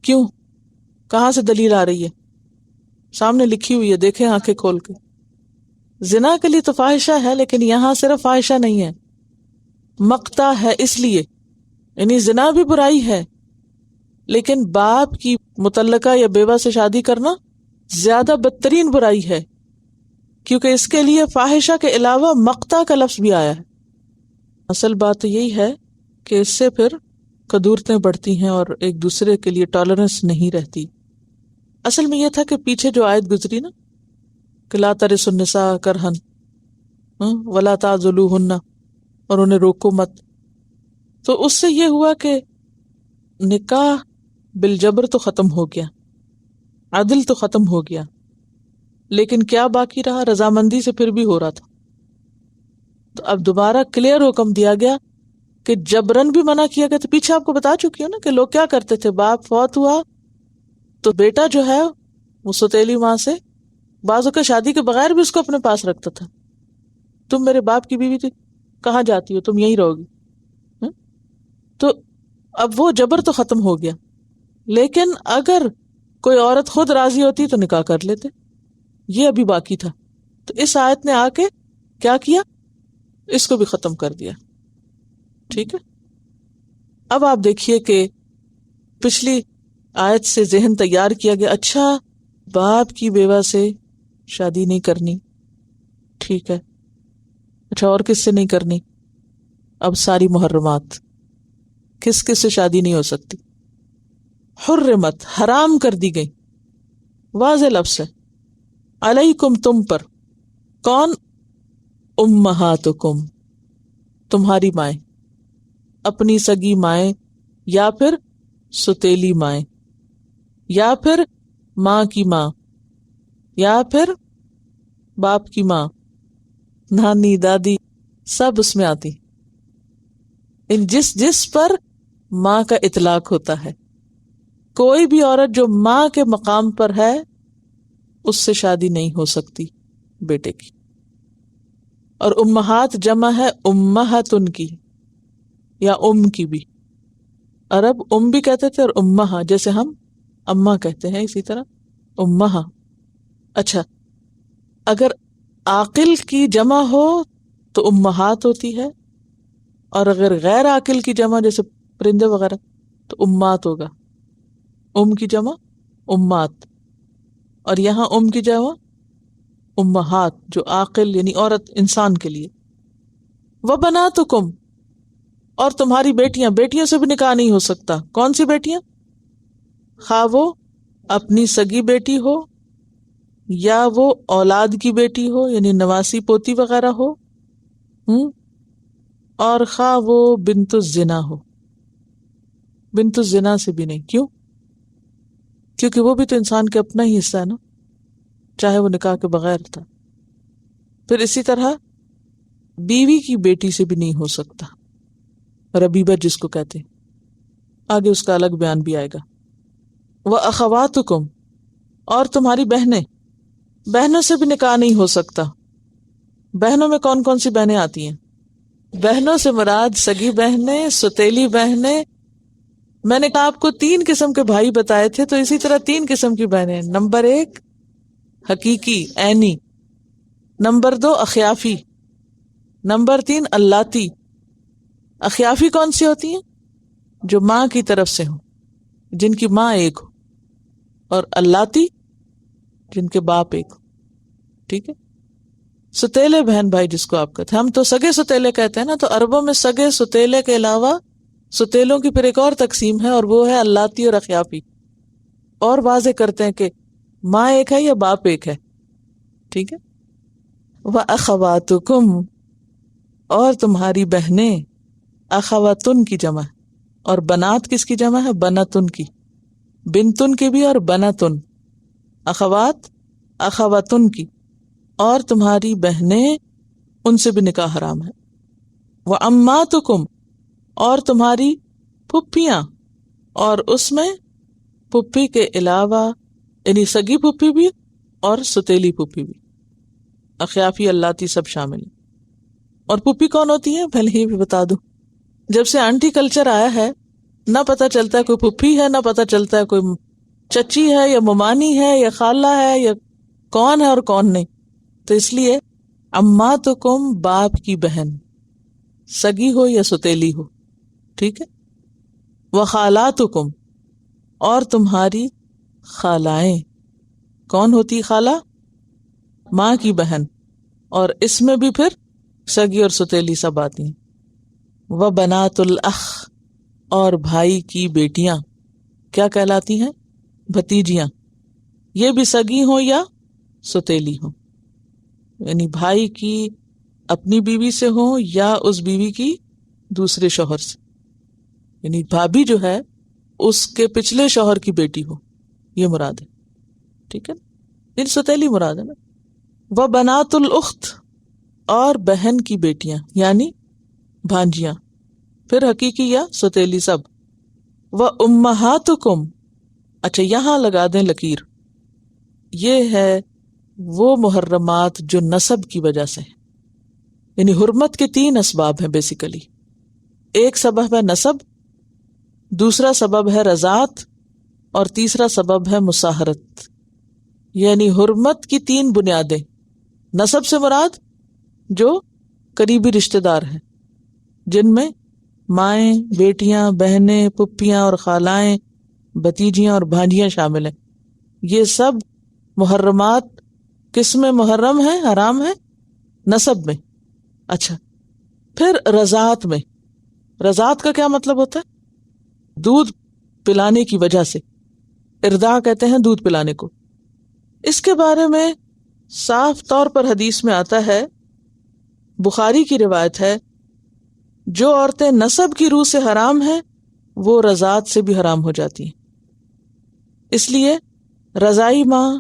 کیوں؟ کہاں سے دلیل آ رہی ہے؟ سامنے لکھی ہوئی ہے، دیکھیں آنکھیں کھول کے۔ زنا کے لیے تو فاحشہ ہے، لیکن یہاں صرف فاحشہ نہیں ہے، مقتا ہے۔ اس لیے یعنی زنا بھی برائی ہے، لیکن باپ کی مطلقہ یا بیوہ سے شادی کرنا زیادہ بدترین برائی ہے، کیونکہ اس کے لیے فاحشہ کے علاوہ مقتا کا لفظ بھی آیا ہے۔ اصل بات تو یہی ہے کہ اس سے پھر قدورتیں بڑھتی ہیں اور ایک دوسرے کے لیے ٹالرنس نہیں رہتی۔ اصل میں یہ تھا کہ پیچھے جو آیت گزری نا کہ لا ترث النساء کرہن ولا تعضلوہن، اور انہیں روکو مت، تو اس سے یہ ہوا کہ نکاح بالجبر تو ختم ہو گیا، عدل تو ختم ہو گیا، لیکن کیا باقی رہا؟ رضامندی سے پھر بھی ہو رہا تھا۔ تو اب دوبارہ کلیئر حکم دیا گیا کہ جبرن بھی منع کیا گیا۔ تو پیچھے آپ کو بتا چکی ہوں نا کہ لوگ کیا کرتے تھے، باپ فوت ہوا تو بیٹا جو ہے وہ سوتیلی ماں سے بعضوں کا شادی کے بغیر بھی اس کو اپنے پاس رکھتا تھا۔ تم میرے باپ کی بیوی تھی، کہاں جاتی ہو، تم یہیں رہو گی۔ تو اب وہ جبر تو ختم ہو گیا، لیکن اگر کوئی عورت خود راضی ہوتی تو نکاح کر لیتے، یہ ابھی باقی تھا۔ تو اس آیت نے آ کے کیا کیا؟ اس کو بھی ختم کر دیا۔ ٹھیک ہے، اب آپ دیکھیے کہ پچھلی آیت سے ذہن تیار کیا گیا، اچھا باپ کی بیوہ سے شادی نہیں کرنی، ٹھیک ہے، اچھا اور کس سے نہیں کرنی؟ اب ساری محرمات، کس کس سے شادی نہیں ہو سکتی؟ حرمت، حرام کر دی گئی، واضح لفظ ہے، علیکم، تم پر، کون؟ امہاتکم، تمہاری مائیں، اپنی سگی مائیں یا پھر ستیلی مائیں یا پھر ماں کی ماں یا پھر باپ کی ماں، نانی دادی، سب اس میں آتی، ان جس پر ماں کا اطلاق ہوتا ہے۔ کوئی بھی عورت جو ماں کے مقام پر ہے اس سے شادی نہیں ہو سکتی بیٹے کی۔ اور امہات جمع ہے امہاتن کی یا کی بھی، عرب بھی کہتے تھے اور امہا، جیسے ہم اماں کہتے ہیں اسی طرح امہا۔ اچھا، اگر عاقل کی جمع ہو تو امہات ہوتی ہے، اور اگر غیر عاقل کی جمع جیسے پرندے وغیرہ تو امات ہوگا۔ کی جمع امات، اور یہاں کی جمع امہات، جو عاقل یعنی عورت انسان کے لیے۔ وبناتکم، اور تمہاری بیٹیاں، بیٹیوں سے بھی نکاح نہیں ہو سکتا۔ کون سی بیٹیاں؟ خواہ وہ اپنی سگی بیٹی ہو یا وہ اولاد کی بیٹی ہو یعنی نواسی پوتی وغیرہ ہو، اور خواہ وہ بنت الزنا ہو۔ بنت الزنا سے بھی نہیں، کیوں؟ کیونکہ وہ بھی تو انسان کے اپنا ہی حصہ ہے نا، چاہے وہ نکاح کے بغیر تھا۔ پھر اسی طرح بیوی کی بیٹی سے بھی نہیں ہو سکتا، ربیبہ جس کو کہتے ہیں، آگے اس کا الگ بیان بھی آئے گا۔ وَأَخَوَاتُكُمْ، اور تمہاری بہنیں، بہنوں سے بھی نکاح نہیں ہو سکتا۔ بہنوں میں کون کون سی بہنیں آتی ہیں؟ بہنوں سے مراد سگی بہنیں، ستیلی بہنیں۔ میں نے کہا آپ کو 3 قسم کے بھائی بتائے تھے، تو اسی طرح 3 قسم کی بہنیں۔ نمبر 1 حقیقی عینی، نمبر 2 اخیافی، نمبر 3 اللاتی۔ اخیافی کون سی ہوتی ہیں؟ جو ماں کی طرف سے ہوں، جن کی ماں ایک ہو، اور اللاتی جن کے باپ ایک ہو۔ ٹھیک ہے، ستیلے بہن بھائی جس کو آپ کہتے ہیں، ہم تو سگے ستیلے کہتے ہیں نا، تو عربوں میں سگے ستیلے کے علاوہ ستیلوں کی پھر ایک اور تقسیم ہے، اور وہ ہے اللاتی اور اخیافی، اور واضح کرتے ہیں کہ ماں ایک ہے یا باپ ایک ہے۔ ٹھیک ہے، وَأَخَوَاتُكُمْ، اور تمہاری بہنیں، اخواتن کی جمع ہے، اور بنات کس کی جمع ہے؟ بنتن کی، بنتن کی بھی اور بنتن، اخوات اخواتن کی، اور تمہاری بہنیں ان سے بھی نکاح حرام ہے، وَأَمَّاتُكُمْ، اور تمہاری پھپھیاں، اور اس میں پھپھی کے علاوہ یعنی سگی پھپھی بھی اور ستیلی پھپھی بھی، اخیافی اللاتی سب شامل ہیں۔ اور پھپھی کون ہوتی ہے؟ پہلے ہی بھی بتا دوں، جب سے آنٹی کلچر آیا ہے نہ پتہ چلتا ہے کوئی پھپھی ہے، نہ پتہ چلتا ہے کوئی چچی ہے یا ممانی ہے یا خالہ ہے یا کون ہے اور کون نہیں، تو اس لیے اماتکم باپ کی بہن، سگی ہو یا ستیلی ہو، ٹھیک ہے، وخالاتکم، اور تمہاری خالائیں، کون ہوتی خالہ؟ ماں کی بہن، اور اس میں بھی پھر سگی اور ستیلی سب آتی ہیں، وبنات الاخ، اور بھائی کی بیٹیاں کیا کہلاتی ہیں؟ بھتیجیاں، یہ بھی سگی ہوں یا ستیلی ہوں، یعنی بھائی کی اپنی بیوی سے ہوں یا اس بیوی کی دوسرے شوہر سے، یعنی بھابھی جو ہے اس کے پچھلے شوہر کی بیٹی ہو، یہ مراد ہے، ٹھیک ہے، یعنی ستیلی مراد ہے نا۔ وبنات الاخت، اور بہن کی بیٹیاں یعنی بھانجیاں، پھر حقیقی یا ستیلی سب۔ وَأُمَّهَاتُكُمْ، اچھا یہاں لگا دیں لکیر، یہ ہے وہ محرمات جو نسب کی وجہ سے ہیں، یعنی حرمت کے تین اسباب ہیں بیسیکلی، ایک سبب ہے نسب، دوسرا سبب ہے رضاعت، اور تیسرا سبب ہے مصاہرت، یعنی حرمت کی تین بنیادیں۔ نسب سے مراد جو قریبی رشتہ دار ہیں، جن میں مائیں، بیٹیاں، بہنیں، پھپھیاں اور خالائیں، بھتیجیاں اور بھانجیاں شامل ہیں، یہ سب محرمات کس میں محرم ہے، حرام ہے؟ نسب میں۔ اچھا، پھر رضاعت میں، رضاعت کا کیا مطلب ہوتا ہے؟ دودھ پلانے کی وجہ سے، ارضاع کہتے ہیں دودھ پلانے کو۔ اس کے بارے میں صاف طور پر حدیث میں آتا ہے، بخاری کی روایت ہے، جو عورتیں نسب کی روح سے حرام ہیں وہ رضاعت سے بھی حرام ہو جاتی ہیں۔ اس لیے رضائی ماں،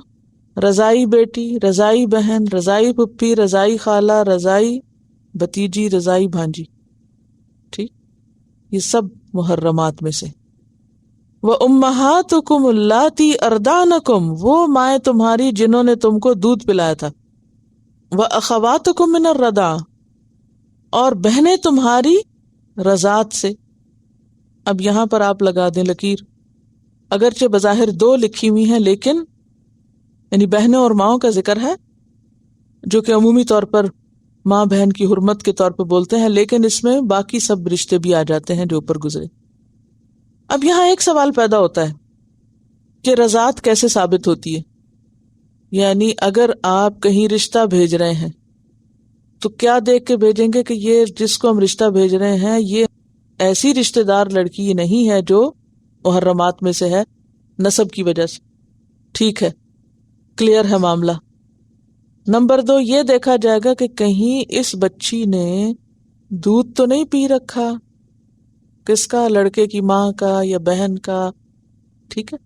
رضائی بیٹی، رضائی بہن، رضائی پھپھی، رضائی خالہ، رضائی بھتیجی، رضائی بھانجی، ٹھیک، یہ سب محرمات میں سے۔ وَأُمَّهَاتُكُمُ اللَّاتِي أَرْضَعْنَكُمْ، وہ مائیں تمہاری جنہوں نے تم کو دودھ پلایا تھا۔ وَأَخَوَاتُكُمْ مِنَ الرَّضَاعَةِ، اور بہنیں تمہاری رضاعت سے۔ اب یہاں پر آپ لگا دیں لکیر، اگرچہ بظاہر دو لکھی ہوئی ہیں لیکن یعنی بہنوں اور ماؤں کا ذکر ہے، جو کہ عمومی طور پر ماں بہن کی حرمت کے طور پر بولتے ہیں، لیکن اس میں باقی سب رشتے بھی آ جاتے ہیں جو اوپر گزرے۔ اب یہاں ایک سوال پیدا ہوتا ہے کہ رضاعت کیسے ثابت ہوتی ہے؟ یعنی اگر آپ کہیں رشتہ بھیج رہے ہیں تو کیا دیکھ کے بھیجیں گے کہ یہ جس کو ہم رشتہ بھیج رہے ہیں یہ ایسی رشتہ دار لڑکی نہیں ہے جو محرمات میں سے ہے نسب کی وجہ سے؟ ٹھیک ہے، کلیئر ہے معاملہ۔ نمبر 2، یہ دیکھا جائے گا کہ کہیں اس بچی نے دودھ تو نہیں پی رکھا، کس کا؟ لڑکے کی ماں کا یا بہن کا، ٹھیک ہے۔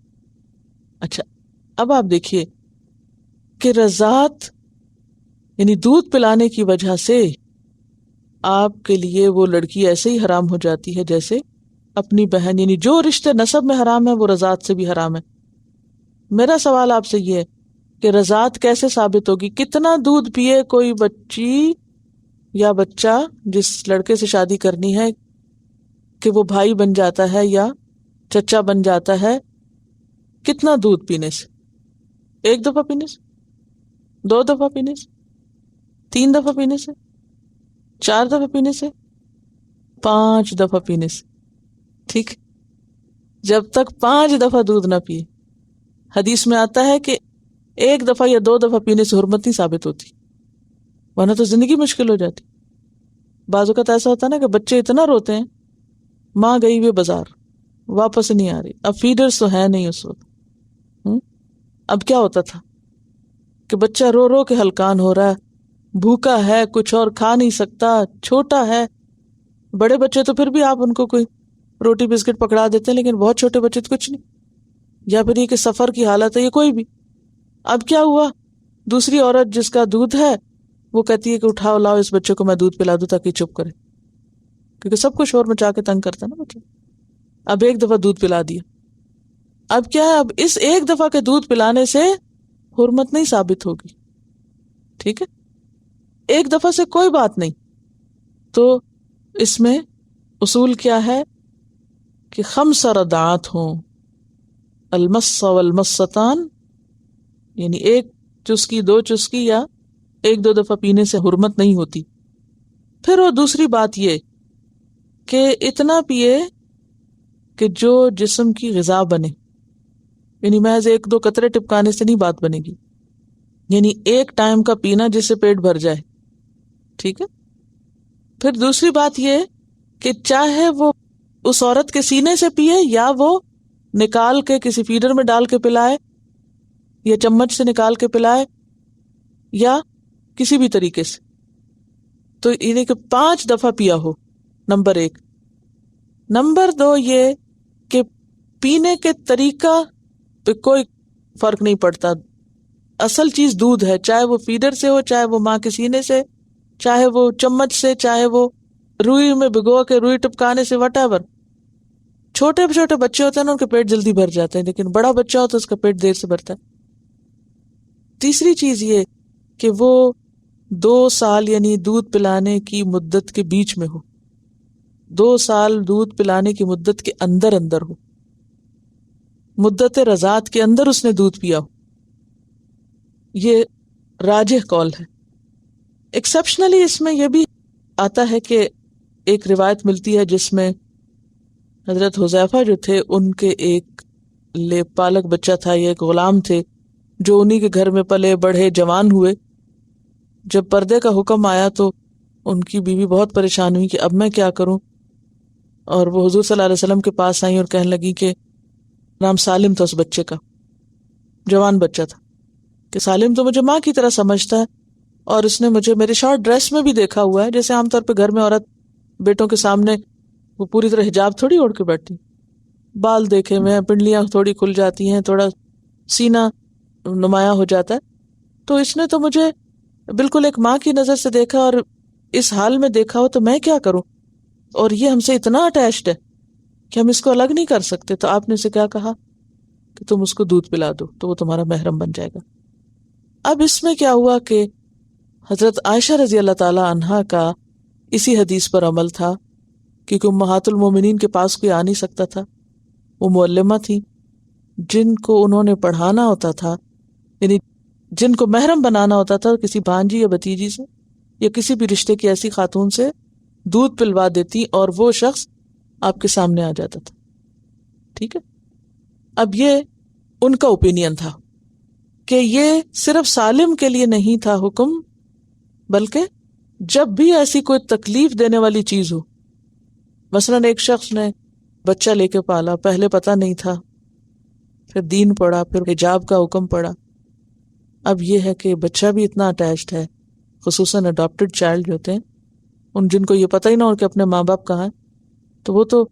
اچھا، اب آپ دیکھیے کہ رضاعت یعنی دودھ پلانے کی وجہ سے آپ کے لیے وہ لڑکی ایسے ہی حرام ہو جاتی ہے جیسے اپنی بہن، یعنی جو رشتے نسب میں حرام ہے وہ رضاعت سے بھی حرام ہے۔ میرا سوال آپ سے یہ ہے کہ رضاعت کیسے ثابت ہوگی؟ کتنا دودھ پیے کوئی بچی یا بچہ جس لڑکے سے شادی کرنی ہے کہ وہ بھائی بن جاتا ہے یا چچا بن جاتا ہے؟ کتنا دودھ پینے سے؟ 1 دفعہ پینے سے، 2 دفعہ پینے سے، 3 دفعہ پینے سے، 4 دفعہ پینے سے، 5 دفعہ پینے سے، ٹھیک۔ جب تک 5 دفعہ دودھ نہ پیے، حدیث میں آتا ہے کہ 1 دفعہ یا 2 دفعہ پینے سے حرمت نہیں ثابت ہوتی، ورنہ تو زندگی مشکل ہو جاتی۔ بعض اوقات ایسا ہوتا ہے نا کہ بچے اتنا روتے ہیں، ماں گئی ہوئی بازار واپس نہیں آ رہی، اب فیڈرز تو ہے نہیں اس وقت، اب کیا ہوتا تھا کہ بچہ رو رو کے ہلکان ہو رہا ہے، بھوکا ہے، کچھ اور کھا نہیں سکتا، چھوٹا ہے، بڑے بچے تو پھر بھی آپ ان کو کوئی روٹی بسکٹ پکڑا دیتے ہیں، لیکن بہت چھوٹے بچے تو کچھ نہیں. یا پھر یہ کہ سفر کی حالت ہے، یہ کوئی بھی. اب کیا ہوا، دوسری عورت جس کا دودھ ہے وہ کہتی ہے کہ اٹھاؤ لاؤ اس بچے کو میں دودھ پلا دوں تاکہ چپ کرے، کیونکہ سب کو شور مچا کے تنگ کرتا ہے نا بچہ. اب ایک دفعہ دودھ پلا دیا. اب کیا ہے، اب اس ایک دفعہ کے دودھ پلانے سے حرمت نہیں ثابت ہوگی. ٹھیک ہے، ایک دفعہ سے کوئی بات نہیں. تو اس میں اصول کیا ہے کہ 5 رضعات ہوں، المس والمستان، یعنی ایک چسکی 2 چسکی یا 1-2 دفعہ پینے سے حرمت نہیں ہوتی. پھر وہ دوسری بات یہ کہ اتنا پیے کہ جو جسم کی غذا بنے، یعنی محض 1-2 قطرے ٹپکانے سے نہیں بات بنے گی، یعنی ایک ٹائم کا پینا جس سے پیٹ بھر جائے. ٹھیک ہے. پھر دوسری بات یہ کہ چاہے وہ اس عورت کے سینے سے پیے یا وہ نکال کے کسی فیڈر میں ڈال کے پلائے یا چمچ سے نکال کے پلائے یا کسی بھی طریقے سے. تو یعنی کہ 5 دفعہ پیا ہو، نمبر 1. نمبر 2 یہ کہ پینے کے طریقہ پہ کوئی فرق نہیں پڑتا. اصل چیز دودھ ہے، چاہے وہ فیڈر سے ہو، چاہے وہ ماں کے سینے سے، چاہے وہ چمچ سے، چاہے وہ روئی میں بھگو کے روئی ٹپکانے سے، وٹ ایور. چھوٹے چھوٹے بچے ہوتے ہیں نا ان کے پیٹ جلدی بھر جاتے ہیں، لیکن بڑا بچہ ہو تو اس کا پیٹ دیر سے بھرتا ہے. تیسری چیز یہ کہ وہ 2 سال یعنی دودھ پلانے کی مدت کے بیچ میں ہو، 2 سال دودھ پلانے کی مدت کے اندر ہو، مدت رضاعت کے اندر اس نے دودھ پیا ہو. یہ راجح قول ہے. ایکسیپشنلی اس میں یہ بھی آتا ہے کہ ایک روایت ملتی ہے جس میں حضرت حذیفہ جو تھے ان کے ایک پالک بچہ تھا، یہ ایک غلام تھے جو انہی کے گھر میں پلے بڑھے جوان ہوئے. جب پردے کا حکم آیا تو ان کی بیوی بہت پریشان ہوئی کہ اب میں کیا کروں، اور وہ حضور صلی اللہ علیہ وسلم کے پاس آئیں اور کہنے لگی کہ نام سالم تھا اس بچے کا، جوان بچہ تھا، کہ سالم تو مجھے ماں کی طرح سمجھتا ہے اور اس نے مجھے میرے شارٹ ڈریس میں بھی دیکھا ہوا ہے، جیسے عام طور پہ گھر میں عورت بیٹوں کے سامنے وہ پوری طرح حجاب تھوڑی اوڑھ کے بیٹھتی، بال دیکھے ہوئے ہیں، پنڈلیاں تھوڑی کھل جاتی ہیں، تھوڑا سینہ نمایاں ہو جاتا ہے. تو اس نے تو مجھے بالکل ایک ماں کی نظر سے دیکھا، اور اس حال میں دیکھا ہو تو میں کیا کروں، اور یہ ہم سے اتنا اٹیچڈ ہے کہ ہم اس کو الگ نہیں کر سکتے. تو آپ نے اسے کیا کہا کہ تم اس کو دودھ پلا دو تو وہ تمہارا محرم بن جائے گا. اب اس میں کیا ہوا کہ حضرت عائشہ رضی اللہ تعالی عنہا کا اسی حدیث پر عمل تھا، کیونکہ امہات المومنین کے پاس کوئی آ نہیں سکتا تھا. وہ معلمہ تھی جن کو انہوں نے پڑھانا ہوتا تھا، یعنی جن کو محرم بنانا ہوتا تھا کسی بھانجی یا بھتیجی سے یا کسی بھی رشتے کی ایسی خاتون سے دودھ پلوا دیتی اور وہ شخص آپ کے سامنے آ جاتا تھا. ٹھیک ہے. اب یہ ان کا اوپینین تھا کہ یہ صرف سالم کے لیے نہیں تھا حکم، بلکہ جب بھی ایسی کوئی تکلیف دینے والی چیز ہو، مثلاً ایک شخص نے بچہ لے کے پالا، پہلے پتہ نہیں تھا، پھر دین پڑھا، پھر حجاب کا حکم پڑا. اب یہ ہے کہ بچہ بھی اتنا اٹیچڈ ہے، خصوصاً اڈاپٹڈ چائلڈ جو ہوتے ہیں، ان جن کو یہ پتہ ہی نہ ہو کہ اپنے ماں باپ کہاں ہیں، تو وہ تو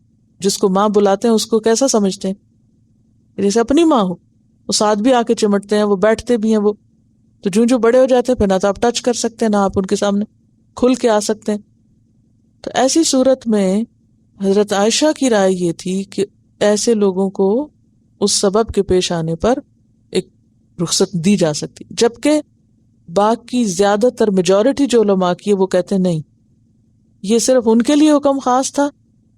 جس کو ماں بلاتے ہیں اس کو کیسا سمجھتے ہیں، جیسے اپنی ماں ہو. وہ ساتھ بھی آ کے چمٹتے ہیں، وہ بیٹھتے بھی ہیں، وہ تو جو بڑے ہو جاتے ہیں پھر نہ تو آپ ٹچ کر سکتے ہیں، نہ آپ ان کے سامنے کھل کے آ سکتے ہیں. تو ایسی صورت میں حضرت عائشہ کی رائے یہ تھی کہ ایسے لوگوں کو اس سبب کے پیش آنے پر ایک رخصت دی جا سکتی، جبکہ باقی زیادہ تر میجورٹی جو علماء کی ہے وہ کہتے ہیں نہیں، یہ صرف ان کے لیے حکم خاص تھا،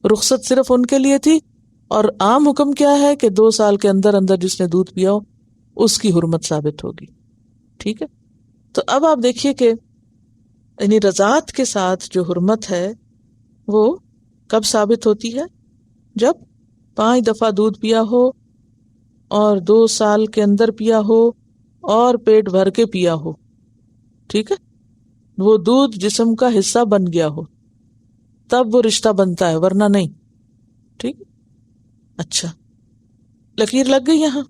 رخصت صرف ان کے لیے تھی، اور عام حکم کیا ہے کہ 2 سال کے اندر جس نے دودھ پیا ہو اس کی حرمت ثابت ہوگی. ٹھیک ہے. تو اب آپ دیکھیے کہ یعنی رضاعت کے ساتھ جو حرمت ہے وہ کب ثابت ہوتی ہے؟ جب 5 دفعہ دودھ پیا ہو اور 2 سال کے اندر پیا ہو اور پیٹ بھر کے پیا ہو. ٹھیک ہے. وہ دودھ جسم کا حصہ بن گیا ہو تب وہ رشتہ بنتا ہے، ورنہ نہیں. ٹھیک. اچھا، لکیر لگ گئی یہاں.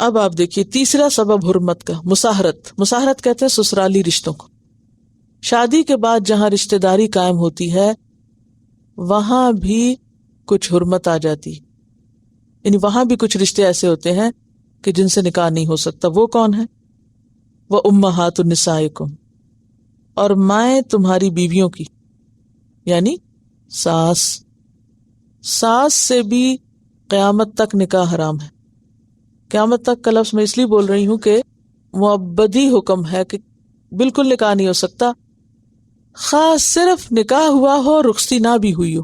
اب آپ دیکھیے تیسرا سبب حرمت کا، مساہرت کہتے ہیں سسرالی رشتوں کو. شادی کے بعد جہاں رشتہ داری قائم ہوتی ہے وہاں بھی کچھ حرمت آ جاتی، یعنی وہاں بھی کچھ رشتے ایسے ہوتے ہیں کہ جن سے نکاح نہیں ہو سکتا. وہ کون ہے؟ وہ امہات نسائکم، اور مائیں تمہاری بیویوں کی، یعنی ساس. ساس سے بھی قیامت تک نکاح حرام ہے. قیامت تک کا لفظ میں اس لیے بول رہی ہوں کہ مؤبدی حکم ہے کہ بالکل نکاح نہیں ہو سکتا، خاص صرف نکاح ہوا ہو رخصتی نہ بھی ہوئی ہو.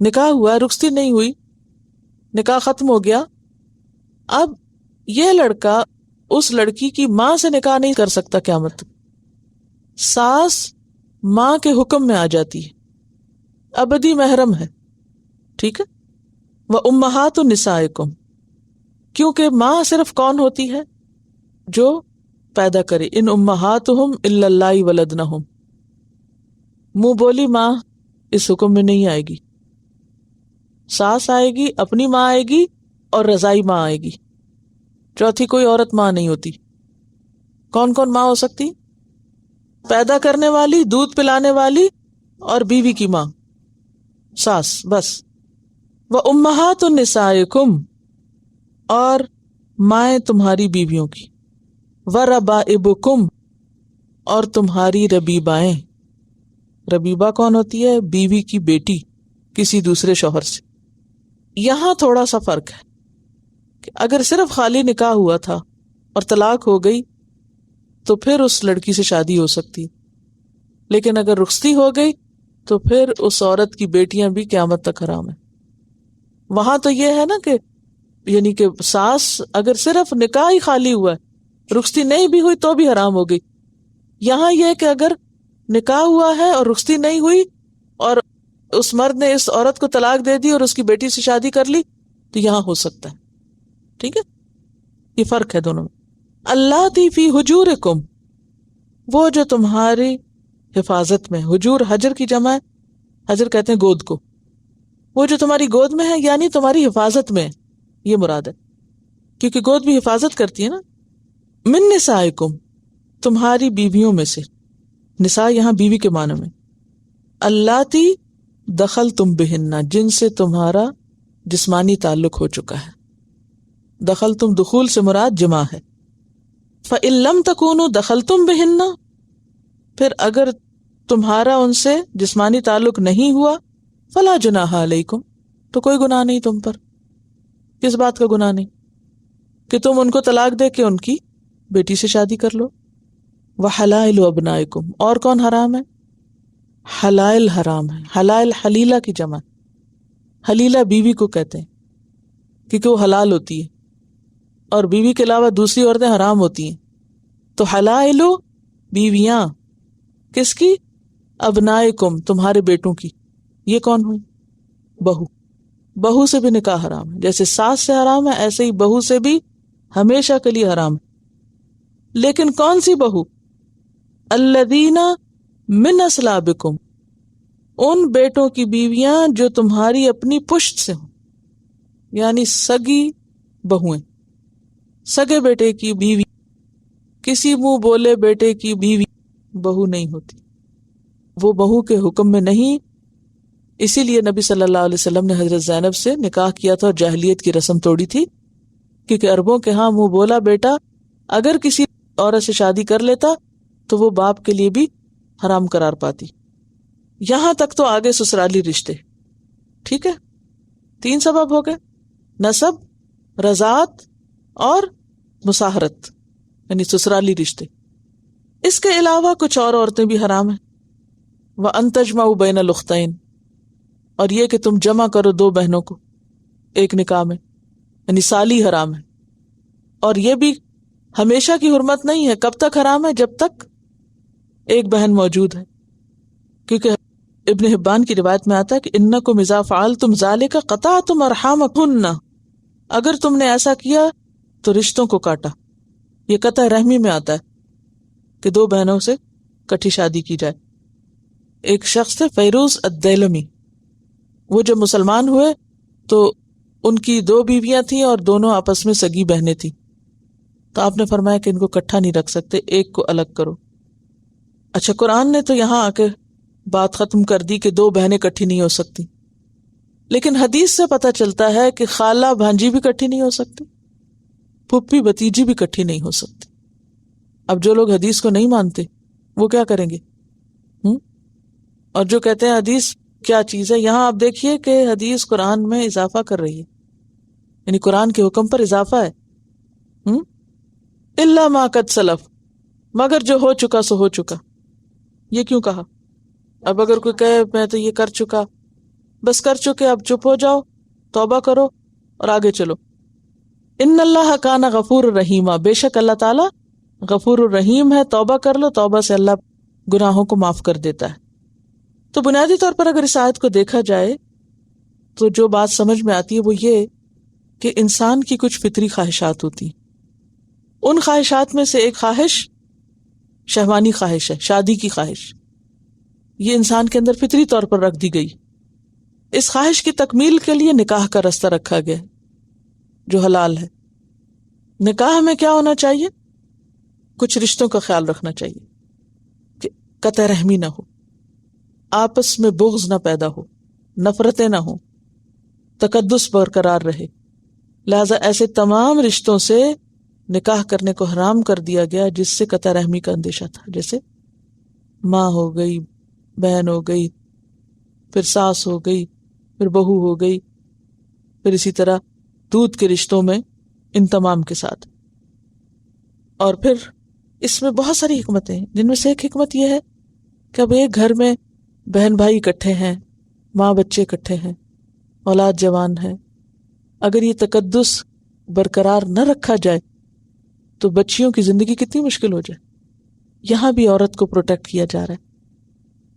نکاح ہوا رخصتی نہیں ہوئی، نکاح ختم ہو گیا، اب یہ لڑکا اس لڑکی کی ماں سے نکاح نہیں کر سکتا قیامت تک. ساس ماں کے حکم میں آ جاتی ہے، ابدی محرم ہے. ٹھیک ہے. وَأُمَّهَاتُ نِسَائِكُمْ، کیونکہ ماں صرف کون ہوتی ہے؟ جو پیدا کرے. ان امہاتہم الا اللہ ولدنہم، منہ بولی ماں اس حکم میں نہیں آئے گی. ساس آئے گی، اپنی ماں آئے گی، اور رضائی ماں آئے گی. چوتھی کوئی عورت ماں نہیں ہوتی. کون کون ماں ہو سکتی؟ پیدا کرنے والی، دودھ پلانے والی، اور بیوی کی ماں، ساس، بس. وَأُمَّهَاتُ نِسَائِكُمْ، اور مائیں تمہاری بیویوں کی. وَرَبَائِبُكُمْ، اور تمہاری ربیبائیں. ربیبہ کون ہوتی ہے؟ بیوی کی بیٹی کسی دوسرے شوہر سے. یہاں تھوڑا سا فرق ہے کہ اگر صرف خالی نکاح ہوا تھا اور طلاق ہو گئی تو پھر اس لڑکی سے شادی ہو سکتی، لیکن اگر رخصتی ہو گئی تو پھر اس عورت کی بیٹیاں بھی قیامت تک حرام ہیں. وہاں تو یہ ہے نا کہ یعنی کہ ساس اگر صرف نکاح ہی خالی ہوا ہے، رخصتی نہیں بھی ہوئی تو بھی حرام ہو گئی. یہاں یہ کہ اگر نکاح ہوا ہے اور رخصتی نہیں ہوئی اور اس مرد نے اس عورت کو طلاق دے دی اور اس کی بیٹی سے شادی کر لی تو یہاں ہو سکتا ہے. ٹھیک ہے، یہ فرق ہے دونوں میں. اللاتی فی حجورکم، وہ جو تمہاری حفاظت میں. حجور حجر کی جمع ہے، حجر کہتے ہیں گود کو. وہ جو تمہاری گود میں ہے یعنی تمہاری حفاظت میں، یہ مراد ہے، کیونکہ گود بھی حفاظت کرتی ہے نا. من نسائکم، تمہاری بیویوں میں سے. نساء یہاں بیوی کے معنی میں. اللاتی دخلتم بہن، جن سے تمہارا جسمانی تعلق ہو چکا ہے. دخلتم دخول سے مراد جماع ہے. فَإِن لَمْ تَكُونُوا دَخَلْتُمْ بِهِنَّ، پھر اگر تمہارا ان سے جسمانی تعلق نہیں ہوا، فَلَا جُنَاحَ عَلَيْكُمْ، تو کوئی گناہ نہیں تم پر. کس بات کا گناہ نہیں؟ کہ تم ان کو طلاق دے کے ان کی بیٹی سے شادی کر لو. وَحَلَائِلُ أَبْنَائِكُمْ، اور کون حرام ہے؟ حلائل حرام ہے. حلائل حلیلہ کی جمع. حلیلہ بیوی کو کہتے ہیں کیونکہ وہ حلال ہوتی ہے، اور بیوی کے علاوہ دوسری عورتیں حرام ہوتی ہیں. تو حلائل بیویاں کس کی؟ ابنائکم، تمہارے بیٹوں کی. یہ کون ہوئی؟ بہو. بہو سے بھی نکاح حرام ہے. جیسے ساس سے حرام ہے ایسے ہی بہو سے بھی ہمیشہ کے لیے حرام ہے. لیکن کون سی بہو؟ الذین من اصلابکم، ان بیٹوں کی بیویاں جو تمہاری اپنی پشت سے ہوں، یعنی سگی بہویں. سگے بیٹے کی بیوی، کسی منہ بولے بیٹے کی بیوی بہو نہیں ہوتی. وہ بہو کے حکم میں نہیں. اسی لیے نبی صلی اللہ علیہ وسلم نے حضرت زینب سے نکاح کیا تھا اور جاہلیت کی رسم توڑی تھی، کیونکہ عربوں کے ہاں منہ بولا بیٹا اگر کسی عورت سے شادی کر لیتا تو وہ باپ کے لیے بھی حرام قرار پاتی. یہاں تک تو آگے سسرالی رشتے. ٹھیک ہے، 3 سبب ہو گئے: نسب، رضاعت اور مساہرت، یعنی سسرالی رشتے. اس کے علاوہ کچھ اور عورتیں بھی حرام ہیں. وَأَن تَجْمَعُوا بَيْنَ الْأُخْتَيْنِ، اور یہ کہ تم جمع کرو 2 بہنوں کو ایک نکاح میں، یعنی سالی حرام ہے. اور یہ بھی ہمیشہ کی حرمت نہیں ہے. کب تک حرام ہے؟ جب تک ایک بہن موجود ہے. کیونکہ ابن حبان کی روایت میں آتا ہے کہ انکم اذا فعلتم ذلک قطعتم ارحامکن، اگر تم نے ایسا کیا تو رشتوں کو کاٹا. یہ قطع رحمی میں آتا ہے کہ 2 بہنوں سے کٹھی شادی کی جائے. ایک شخص تھے فیروز الدیلمی، وہ جب مسلمان ہوئے تو ان کی 2 بیویاں تھیں اور دونوں آپس میں سگی بہنیں تھیں. تو آپ نے فرمایا کہ ان کو کٹھا نہیں رکھ سکتے، ایک کو الگ کرو. اچھا، قرآن نے تو یہاں آ کے بات ختم کر دی کہ دو بہنیں اکٹھی نہیں ہو سکتی. لیکن حدیث سے پتہ چلتا ہے کہ خالہ بھانجی بھی اکٹھی نہیں ہو سکتی، پھپھی بتیجی بھی اکٹھی نہیں ہو سکتی. اب جو لوگ حدیث کو نہیں مانتے وہ کیا کریں گے؟ اور جو کہتے ہیں حدیث کیا چیز ہے، یہاں آپ دیکھیے کہ حدیث قرآن میں اضافہ کر رہی ہے، یعنی قرآن کے حکم پر اضافہ ہے. الا ما قد سلف، مگر جو ہو چکا سو ہو چکا. یہ کیوں کہا؟ اب اگر کوئی کہے میں تو یہ کر چکا، بس کر چکے اب چپ ہو جاؤ، توبہ کرو اور آگے چلو. ان اللہ کان غفور الرحیمہ، بے شک اللہ تعالیٰ غفور الرحیم ہے، توبہ کر لو، توبہ سے اللہ گناہوں کو معاف کر دیتا ہے. تو بنیادی طور پر اگر اس آیت کو دیکھا جائے تو جو بات سمجھ میں آتی ہے وہ یہ کہ انسان کی کچھ فطری خواہشات ہوتی ہیں. ان خواہشات میں سے ایک خواہش شہوانی خواہش ہے، شادی کی خواہش. یہ انسان کے اندر فطری طور پر رکھ دی گئی. اس خواہش کی تکمیل کے لیے نکاح کا رستہ رکھا گیا جو حلال ہے. نکاح میں کیا ہونا چاہیے؟ کچھ رشتوں کا خیال رکھنا چاہیے کہ قطع رحمی نہ ہو، آپس میں بغض نہ پیدا ہو، نفرتیں نہ ہوں، تقدس برقرار رہے. لہذا ایسے تمام رشتوں سے نکاح کرنے کو حرام کر دیا گیا جس سے قطع رحمی کا اندیشہ تھا، جیسے ماں ہو گئی، بہن ہو گئی، پھر ساس ہو گئی، پھر بہو ہو گئی، پھر اسی طرح دودھ کے رشتوں میں ان تمام کے ساتھ. اور پھر اس میں بہت ساری حکمتیں ہیں، جن میں سے ایک حکمت یہ ہے کہ اب ایک گھر میں بہن بھائی اکٹھے ہیں، ماں بچے اکٹھے ہیں، اولاد جوان ہے. اگر یہ تقدس برقرار نہ رکھا جائے تو بچیوں کی زندگی کتنی مشکل ہو جائے. یہاں بھی عورت کو پروٹیکٹ کیا جا رہا ہے،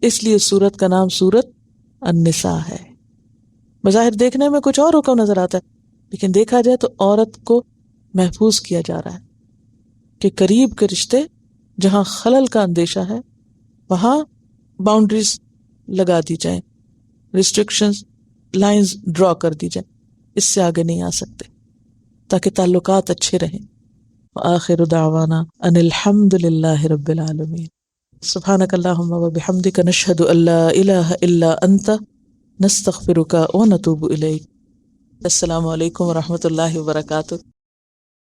اس لیے سورت کا نام سورت النساء ہے. بظاہر دیکھنے میں کچھ اور حکم نظر آتا ہے، لیکن دیکھا جائے تو عورت کو محفوظ کیا جا رہا ہے کہ قریب کے رشتے جہاں خلل کا اندیشہ ہے وہاں باؤنڈریز لگا دی جائیں، ریسٹرکشنز، لائنز ڈرا کر دی جائیں، اس سے آگے نہیں آ سکتے تاکہ تعلقات اچھے رہیں. وآخر دعوانا ان الحمد للہ رب العالمین. سبحانک اللہم وبحمدک نشہد ان لا الہ الا انت نستغفرک ونتوب الیک. السلام علیکم ورحمۃ اللہ وبرکاتہ.